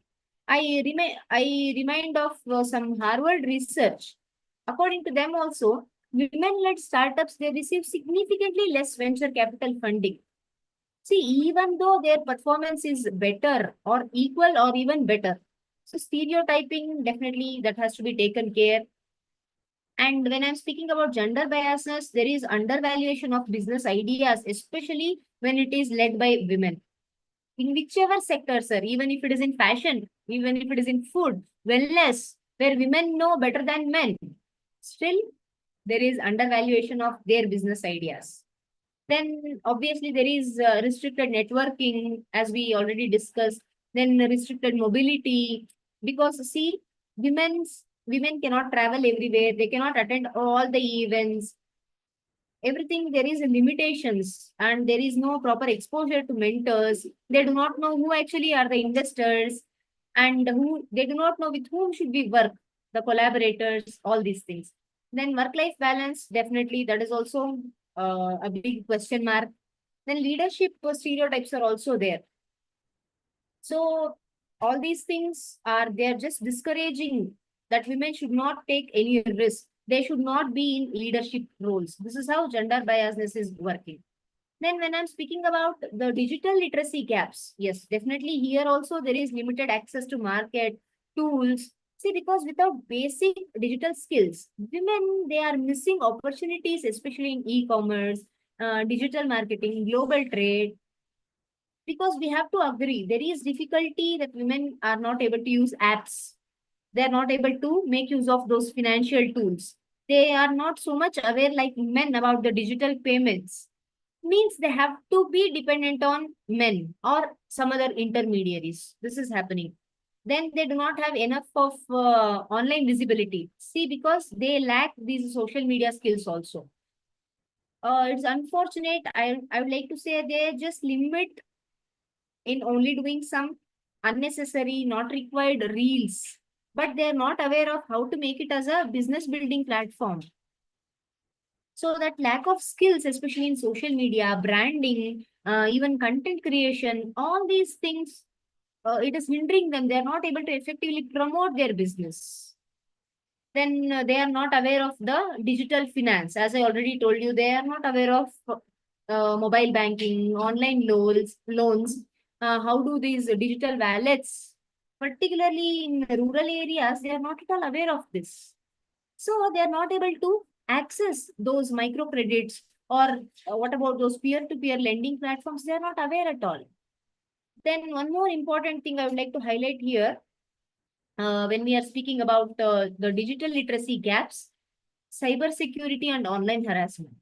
I remind of some Harvard research. According to them also, women-led startups, they receive significantly less venture capital funding. See, even though their performance is better or equal or even better. So stereotyping, definitely that has to be taken care. And when I'm speaking about gender biasness, there is undervaluation of business ideas, especially when it is led by women. In whichever sector, sir, even if it is in fashion, even if it is in food, wellness, where women know better than men, still there is undervaluation of their business ideas. Then obviously there is restricted networking, as we already discussed. Then restricted mobility, because see, women cannot travel everywhere. They cannot attend all the events. Everything there is limitations, and there is no proper exposure to mentors. They do not know who actually are the investors, and who they do not know with whom should we work, the collaborators, all these things. Then work-life balance, definitely that is also a big question mark. Then leadership stereotypes are also there. So all these things are, they are just discouraging that women should not take any risk. They should not be in leadership roles. This is how gender biasness is working. Then when I'm speaking about the digital literacy gaps, yes, definitely here also there is limited access to market, tools. See, because without basic digital skills, women, they are missing opportunities, especially in e-commerce, digital marketing, global trade. Because we have to agree, there is difficulty that women are not able to use apps. They are not able to make use of those financial tools. They are not so much aware like men about the digital payments. Means they have to be dependent on men or some other intermediaries. This is happening. Then they do not have enough of online visibility. See, because they lack these social media skills also. It's unfortunate. I would like to say they just limit in only doing some unnecessary, not required reels, but they're not aware of how to make it as a business building platform. So that lack of skills, especially in social media, branding, even content creation, all these things, it is hindering them. They're not able to effectively promote their business. Then they are not aware of the digital finance. As I already told you, they are not aware of mobile banking, online loans. How do these digital wallets, particularly in rural areas, they are not at all aware of this. So they are not able to access those microcredits, or what about those peer-to-peer lending platforms? They are not aware at all. Then one more important thing I would like to highlight here, when we are speaking about the digital literacy gaps, cyber security and online harassment.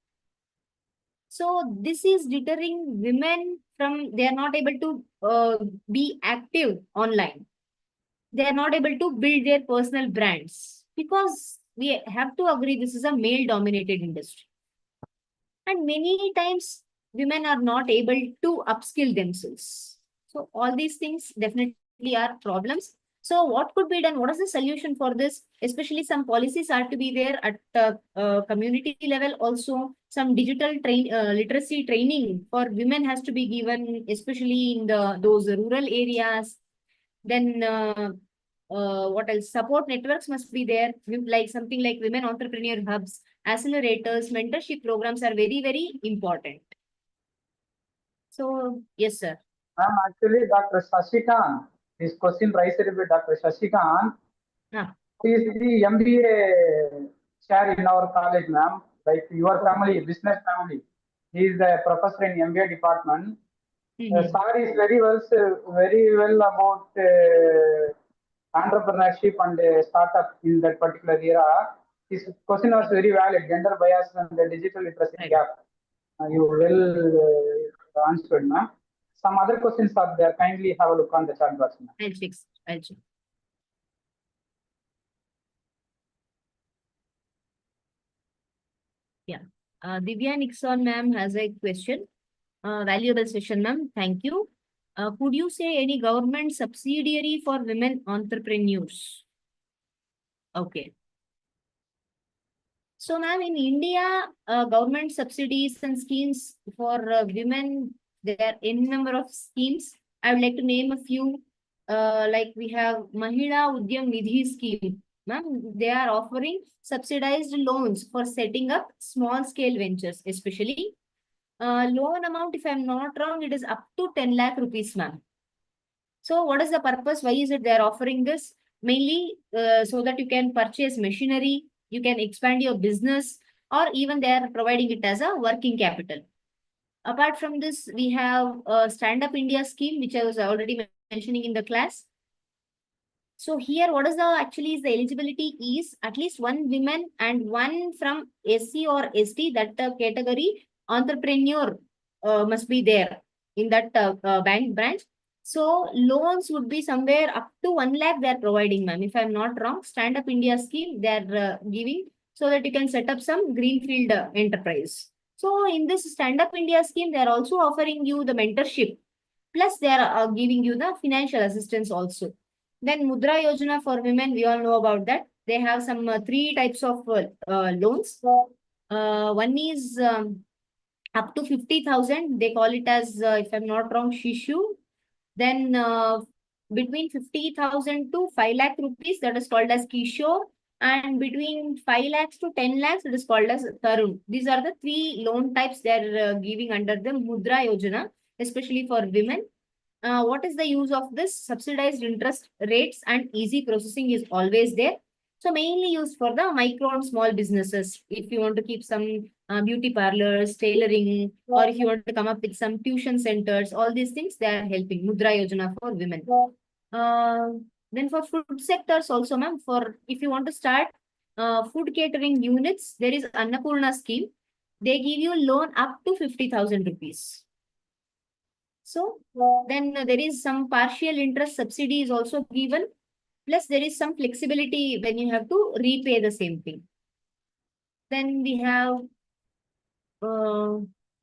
So this is deterring women from, they are not able to be active online. They are not able to build their personal brands, because we have to agree this is a male dominated industry. And many times women are not able to upskill themselves. So all these things definitely are problems. So what could be done? What is the solution for this? Especially some policies are to be there at community level. Also, some digital literacy training for women has to be given, especially in those rural areas. Then what else? Support networks must be there, like something like women entrepreneur hubs, accelerators, mentorship programs are very, very important. So, yes, sir. Ma'am, actually, Dr. Shashikan, this question raised by Dr. Shashikan, he is the MBA chair in our college, ma'am. Like your family, business family. He is the professor in MBA department. Sir is very well about entrepreneurship and startup in that particular era. His question was very valid. Gender bias and the digital literacy gap. You well answered, ma'am. Some other questions are there. Kindly have a look on the chat box, ma'am. I'll fix. I'll check. Yeah. Divya Nixon, ma'am, has a question. Valuable session, ma'am. Thank you. Could you say any government subsidiary for women entrepreneurs? Okay. So, ma'am, in India, government subsidies and schemes for women, there are n number of schemes. I would like to name a few. Like we have Mahila Udyam Nidhi scheme. Ma'am, they are offering subsidized loans for setting up small scale ventures, especially loan amount, if I'm not wrong, it is up to 10 lakh rupees, ma'am. So what is the purpose? Why is it they're offering this? Mainly so that you can purchase machinery, you can expand your business, or even they are providing it as a working capital. Apart from this, we have a Stand Up India scheme, which I was already mentioning in the class. So here, what is the actually is the eligibility is at least one woman and one from SC or ST, that category entrepreneur must be there in that bank branch. So loans would be somewhere up to 1 lakh they are providing, ma'am. If I'm not wrong, Stand Up India scheme they are giving so that you can set up some greenfield enterprise. So in this Stand Up India scheme, they are also offering you the mentorship. Plus, they are giving you the financial assistance also. Then Mudra Yojana for women, we all know about that. They have some 3 types of loans. One is up to 50,000. They call it as, if I'm not wrong, Shishu. Then between 50,000 to 5 lakh rupees, that is called as Kishore. And between 5 lakhs to 10 lakhs, it is called as Tarun. These are the 3 loan types they are giving under the Mudra Yojana, especially for women. What is the use of this? Subsidized interest rates and easy processing is always there. So mainly used for the micro and small businesses. If you want to keep some beauty parlors, tailoring, or if you want to come up with some tuition centers, all these things, they are helping. Mudra Yojana for women. Then for food sectors also, ma'am, for if you want to start food catering units, there is Annapurna scheme. They give you loan up to 50,000 rupees. So then there is some partial interest subsidy is also given. Plus there is some flexibility when you have to repay the same thing. Then we have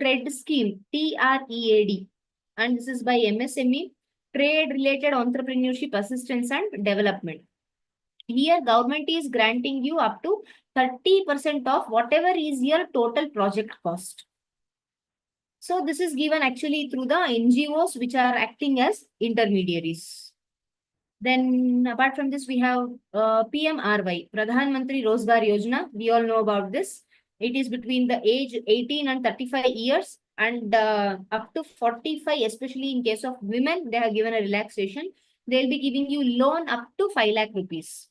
TREAD scheme, TREAD. And this is by MSME, Trade Related Entrepreneurship Assistance and Development. Here government is granting you up to 30% of whatever is your total project cost. So this is given actually through the NGOs which are acting as intermediaries. Then apart from this, we have PMRY, Pradhan Mantri Rozgar Yojana. We all know about this. It is between the age 18 and 35 years and up to 45, especially in case of women, they have given a relaxation. They'll be giving you loan up to 5 lakh rupees.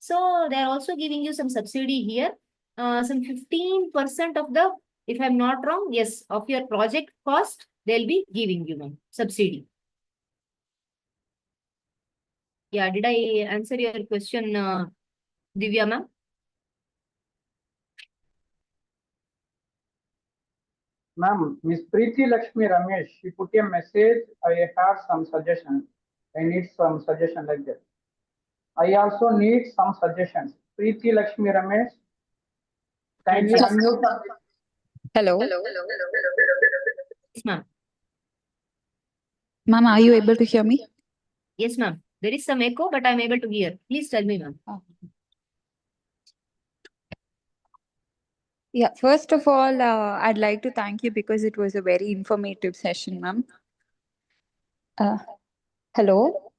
So they're also giving you some subsidy here. Some 15% of the, if I'm not wrong, yes, of your project cost, they'll be giving you subsidy. Yeah, did I answer your question, Divya ma'am? Ma'am, Miss Preeti Lakshmi Ramesh, she put a message. I have some suggestion. I need some suggestion like that. I also need some suggestions. Preeti Lakshmi Ramesh, kindly Yes. unmute. Hello. Yes, ma'am. Ma'am, are you able to hear me? Yes, ma'am. There is some echo, but I'm able to hear. Please tell me, ma'am. Yeah, first of all, I'd like to thank you because it was a very informative session, ma'am. Hello?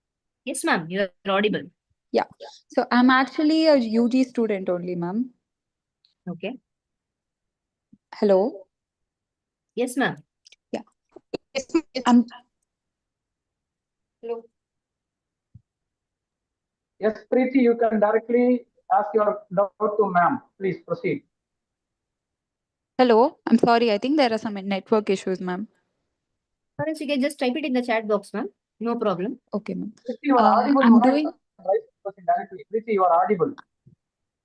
Yes, ma'am. You are audible. Yeah. So I'm actually a UG student only, ma'am. Okay. Hello? Yes, ma'am. Yeah. Hello. Yes, Preeti, you can directly ask your doubt to ma'am. Please proceed. Hello? I'm sorry. I think there are some network issues, ma'am. Or else you can just type it in the chat box, ma'am. No problem. Okay, ma'am. Preeti, you are audible. I'm doing... Directly. Preeti, you are audible.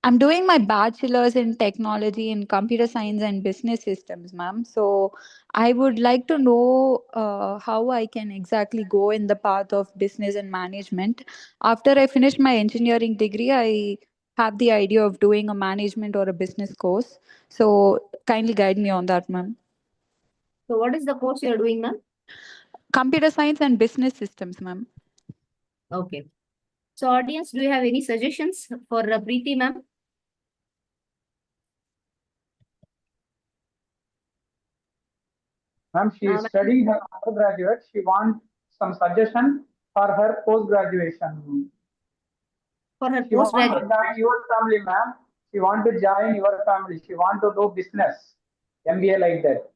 I'm doing my bachelor's in technology in computer science and business systems, ma'am. So I would like to know how I can exactly go in the path of business and management. After I finish my engineering degree, I have the idea of doing a management or a business course. So kindly guide me on that, ma'am. So what is the course you are doing, ma'am? Computer science and business systems, ma'am. Okay. So audience, do you have any suggestions for Preeti, ma'am? Ma'am, she is studying her undergraduate. She wants some suggestion for her post-graduation. for her She wants to postgraduate? join your family, ma'am. She wants to join your family. She wants to do business, MBA like that.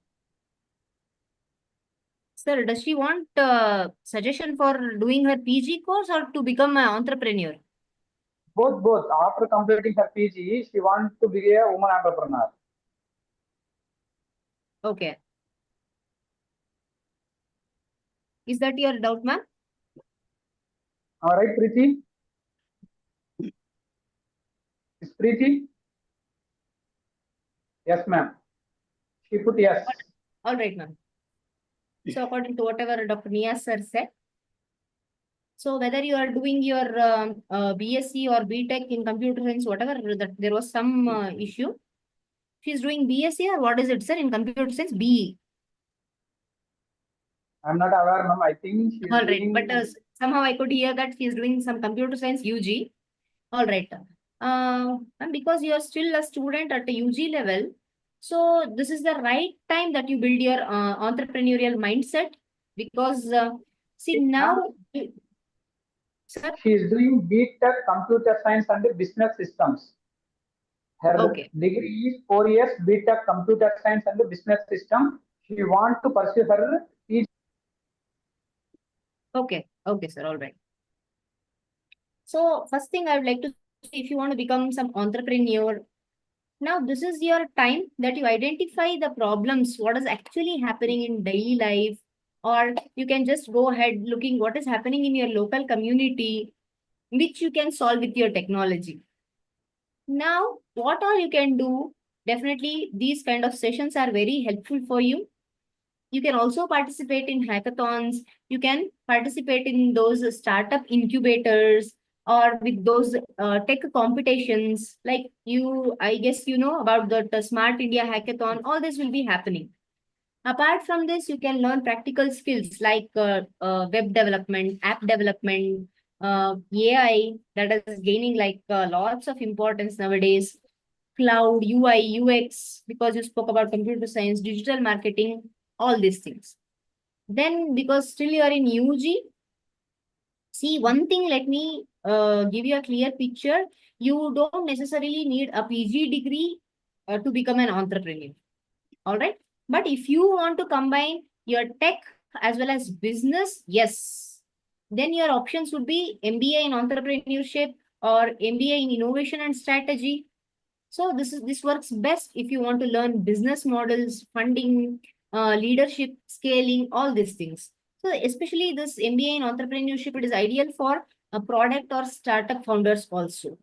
Sir, does she want suggestion for doing her PG course or to become an entrepreneur? Both. After completing her PG, she wants to be a woman entrepreneur. Okay. Is that your doubt, ma'am? All right, Preeti? Is Preeti? Yes, ma'am. She put yes. All right, ma'am. So according to whatever Dr. Niyaz sir said, so whether you are doing your BSc or BTech in computer science, whatever, that there was some issue. She's doing BSc or what is it, sir, in computer science? BE. I'm not aware, ma'am. I think she's All right, doing... but somehow I could hear that she's doing some computer science UG. All right. And because you are still a student at the UG level, so this is the right time that you build your entrepreneurial mindset, because see now, sir. She is doing BTech Computer Science and Business Systems. Her degree is 4 years BTech Computer Science and Business System. She wants to pursue her PG. Okay, sir. All right. So first thing I would like to say, if you want to become some entrepreneur, now this is your time that you identify the problems, what is actually happening in daily life, or you can just go ahead looking what is happening in your local community, which you can solve with your technology. Now, what all you can do, definitely these kind of sessions are very helpful for you. You can also participate in hackathons. You can participate in those startup incubators or with those tech competitions. Like I guess you know about the Smart India Hackathon. All this will be happening. Apart from this, you can learn practical skills like web development, app development, AI that is gaining like lots of importance nowadays. Cloud, UI, UX, because you spoke about computer science, digital marketing, all these things. Then because still you are in UG, see one thing, let me give you a clear picture. You don't necessarily need a PG degree to become an entrepreneur. All right. But if you want to combine your tech as well as business, yes, then your options would be MBA in entrepreneurship or MBA in innovation and strategy. So this works best if you want to learn business models, funding, leadership, scaling, all these things. So especially this MBA in entrepreneurship, it is ideal for a product or startup founders also.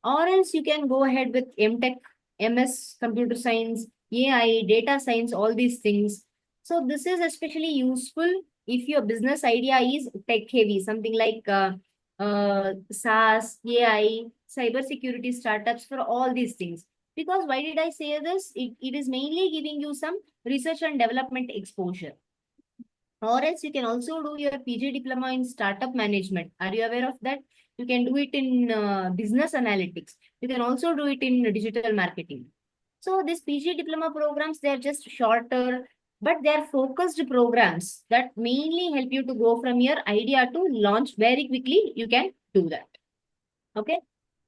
Or else you can go ahead with MTech, MS, computer science, AI, data science, all these things. So this is especially useful if your business idea is tech heavy, something like SaaS, AI, cybersecurity startups, for all these things. Because why did I say this? It is mainly giving you some research and development exposure. Or else you can also do your PG diploma in startup management. Are you aware of that? You can do it in business analytics. You can also do it in digital marketing. So these PG diploma programs, they are just shorter, but they are focused programs that mainly help you to go from your idea to launch very quickly. You can do that. Okay.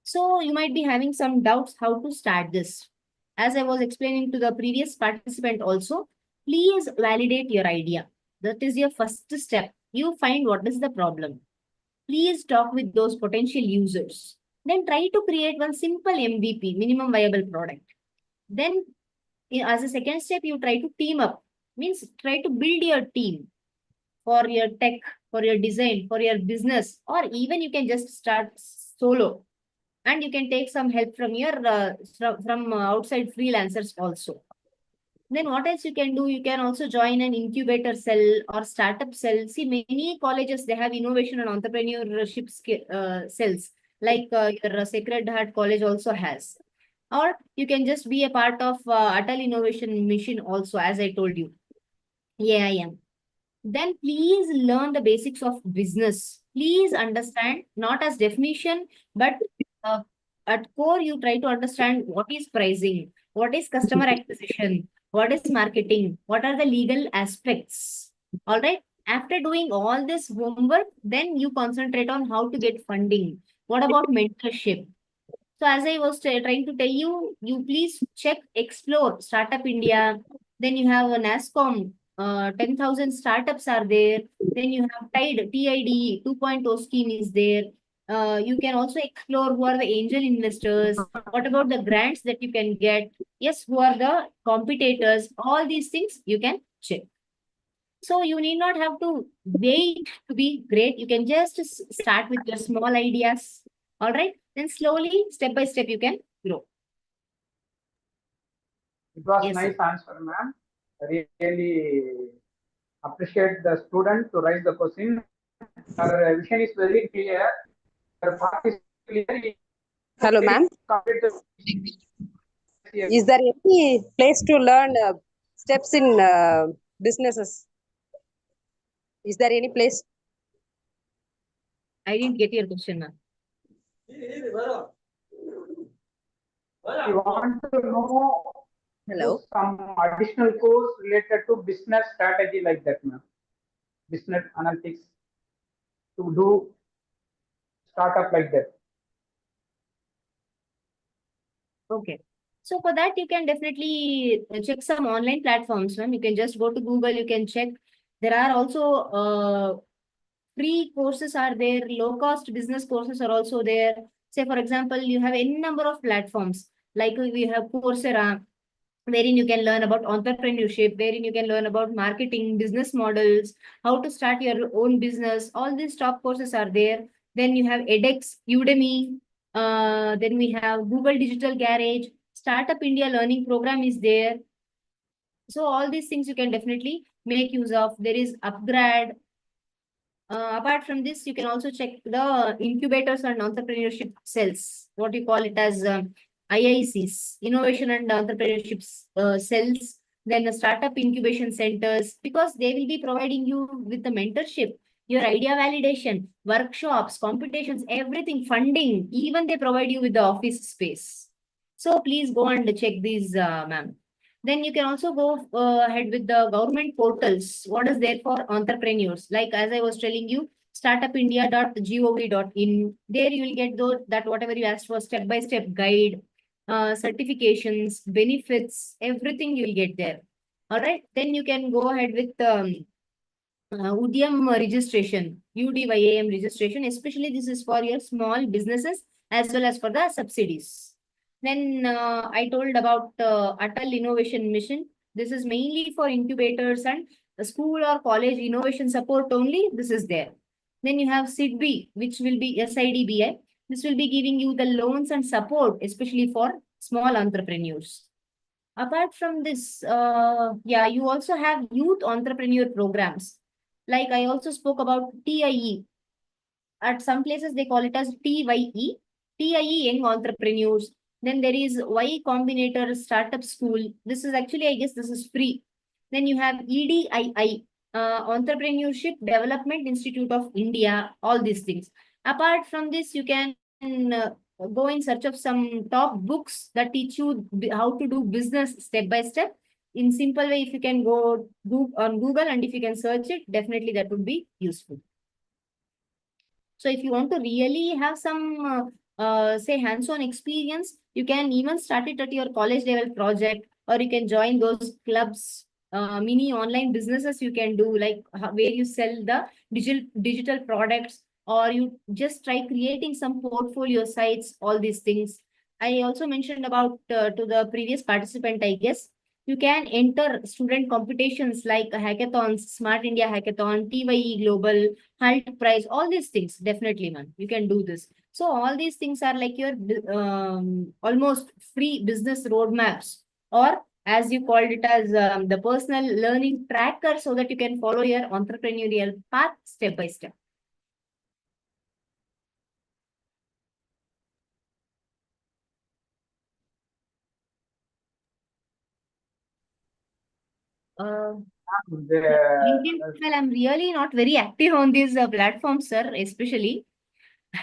So you might be having some doubts how to start this. As I was explaining to the previous participant also, please validate your idea. That is your first step. You find what is the problem. Please talk with those potential users. Then try to create one simple MVP, minimum viable product. Then as a second step, you try to team up. Means try to build your team for your tech, for your design, for your business, or even you can just start solo. And you can take some help from your outside freelancers also. Then what else you can do? You can also join an incubator cell or startup cell. See, many colleges, they have innovation and entrepreneurship cells, like your Sacred Heart College also has. Or you can just be a part of Atal Innovation Mission also, as I told you. AIM. Then please learn the basics of business. Please understand, not as definition, but at core, you try to understand what is pricing, what is customer acquisition, what is marketing, what are the legal aspects. All right. After doing all this homework, then you concentrate on how to get funding, What about mentorship? So as I was trying to tell you, you please check, explore Startup India. Then you have a NASCOM, 10,000 startups are there. Then you have TID 2.0 scheme is there. You can also explore who are the angel investors. What about the grants that you can get? Yes, who are the competitors? All these things you can check. So you need not have to wait to be great. You can just start with your small ideas. All right. Then slowly, step by step, you can grow. It was Yes, nice sir. answer, ma'am. I really appreciate the student to raise the question. Her vision is very clear. Her path is clear. Hello, ma'am. Is there any place to learn steps in businesses? Is there any place? I didn't get your question, ma'am. We want to know Hello. some additional course related to business strategy like that, ma'am. Business analytics to do startup like that. Okay. So for that, you can definitely check some online platforms, ma'am. You can just go to Google, you can check. There are also free courses are there, low cost business courses are also there. Say, for example, you have any number of platforms, like we have Coursera, wherein you can learn about entrepreneurship, wherein you can learn about marketing, business models, how to start your own business. All these top courses are there. Then you have edX, Udemy, then we have Google Digital Garage, Startup India Learning Program is there. So all these things you can definitely make use of. There is Upgrad. Apart from this, you can also check the incubators and entrepreneurship cells, what you call it as IICs, Innovation and Entrepreneurship cells, then the startup incubation centers, because they will be providing you with the mentorship, your idea validation, workshops, competitions, everything, funding, even they provide you with the office space. So please go and check these, ma'am. Then you can also go ahead with the government portals. What is there for entrepreneurs? Like as I was telling you, startupindia.gov.in. There you will get those that whatever you asked for, step-by-step guide, certifications, benefits, everything you will get there. All right. Then you can go ahead with UDYAM registration, UDYAM registration. Especially this is for your small businesses as well as for the subsidies. Then I told about Atal Innovation Mission. This is mainly for incubators and the school or college innovation support only. This is there. Then you have SIDBI, which will be SIDBI. This will be giving you the loans and support, especially for small entrepreneurs. Apart from this, yeah, you also have youth entrepreneur programs. Like I also spoke about TIE. At some places, they call it as TYE, TIE Young Entrepreneurs. Then there is Y Combinator Startup School. This is actually, I guess, this is free. Then you have EDII, Entrepreneurship Development Institute of India, all these things. Apart from this, you can go in search of some top books that teach you how to do business step by step. In simple way, if you can go on Google and if you can search it, definitely that would be useful. So if you want to really have some, say, hands-on experience, you can even start it at your college level project, or you can join those clubs, mini online businesses you can do, like where you sell the digital products, or you just try creating some portfolio sites, all these things. I also mentioned about to the previous participant, I guess, you can enter student competitions like hackathons, Smart India Hackathon, TYE Global, Halt Price, all these things. Definitely, man, you can do this. So all these things are like your almost free business roadmaps, or as you called it as the personal learning tracker, so that you can follow your entrepreneurial path step by step. LinkedIn, well, I'm really not very active on these platforms, sir, especially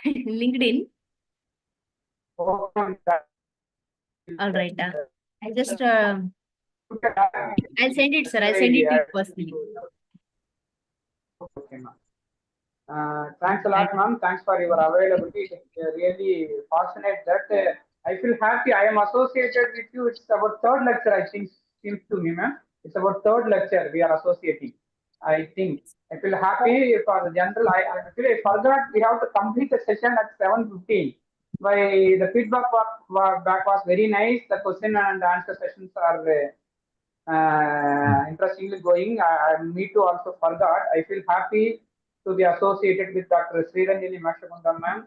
LinkedIn. All right. I'll just, I'll send it, sir. I'll send it to you personally. Okay, ma'am. Thanks a lot, ma'am. Thanks for your availability. It's really fortunate that I feel happy. I am associated with you. It's about third lecture, I think, seems to me, ma'am. It's about third lecture we are associating. I think I feel happy for the general. I actually forgot we have to complete the session at 7:15. By the feedback back was very nice. The question and answer sessions are interestingly going. Me too also forgot. I feel happy to be associated with Dr. Sriranjani Mashakundam ma'am.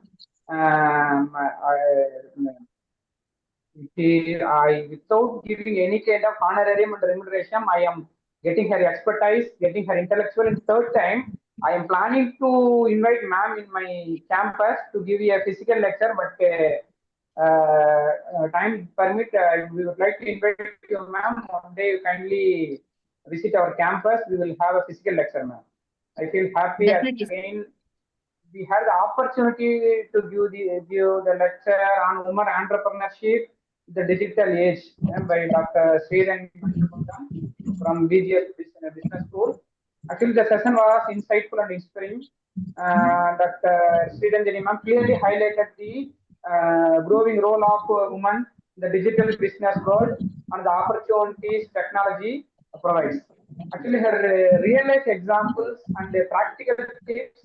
Without giving any kind of honorarium and remuneration, I am getting her expertise, getting her intellectual. And third time, I am planning to invite ma'am in my campus to give you a physical lecture, but time permit, we would like to invite you, ma'am. One day, you kindly visit our campus. We will have a physical lecture, ma'am. I feel happy again. We had the opportunity to give the lecture on women entrepreneurship, the digital age, by Dr. Sriranjani from BGS Business School. Actually, the session was insightful and inspiring. Dr. Sriranjani ma'am clearly highlighted the growing role of women in the digital business world and the opportunities technology provides. Actually, her real life examples and the practical tips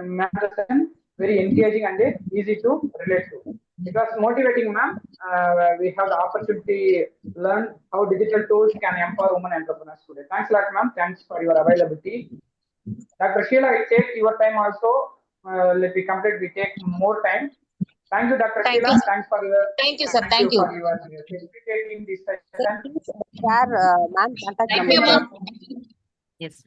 made the session very engaging and easy to relate to. It was motivating, ma'am. We have the opportunity to learn how digital tools can empower women entrepreneurs today. Thanks a lot, ma'am. Thanks for your availability. Dr. Sheila, I take your time also. Let me complete. We take more time. Thank you, Dr. Thank Sheila. you. Thanks for your. Thank you, sir. Thank you. For your participating this session. Share ma'am contact Thank number. you, ma'am. Yes.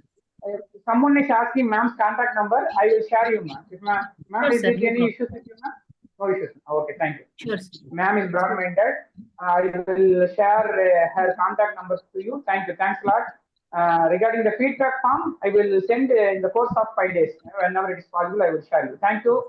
Someone is asking ma'am's contact number. I will share you, ma'am. If ma'am, Sure, is sir, there no any problem. issues with you, ma'am? No issues. Okay, thank you. Sure. Ma'am is broad-minded. I will share her contact numbers to you. Thank you. Thanks a lot. Regarding the feedback form, I will send in the course of 5 days. Whenever it is possible, I will share you. Thank you.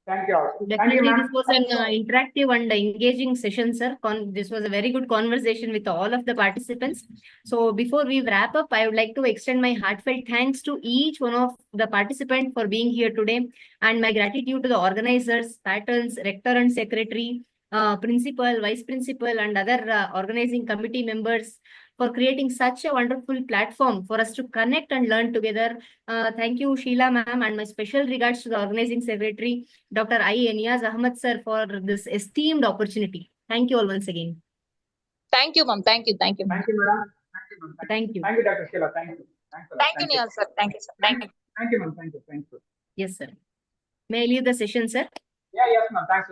Thank you all. Thank you, Definitely, ma'am. this was an interactive and engaging session, sir. This was a very good conversation with all of the participants. So before we wrap up, I would like to extend my heartfelt thanks to each one of the participants for being here today, and my gratitude to the organizers, patrons, rector and secretary, principal, vice principal, and other organizing committee members for creating such a wonderful platform for us to connect and learn together. Thank you, Sheila ma'am, and my special regards to the organizing secretary, Dr. Niaz Ahmed sir, for this esteemed opportunity. Thank you all once again. Thank you, ma'am. Thank you. Thank you. Thank you, madam. Thank you, ma'am. Thank you. Thank you, Dr. Sheila. Thank you. Thank you, Neil sir. Thank you, sir. Thank you. Thank you, ma'am. Thank you. Thank you. Yes, sir. May I leave the session, sir? Yeah, yes, ma'am. Thanks a lot.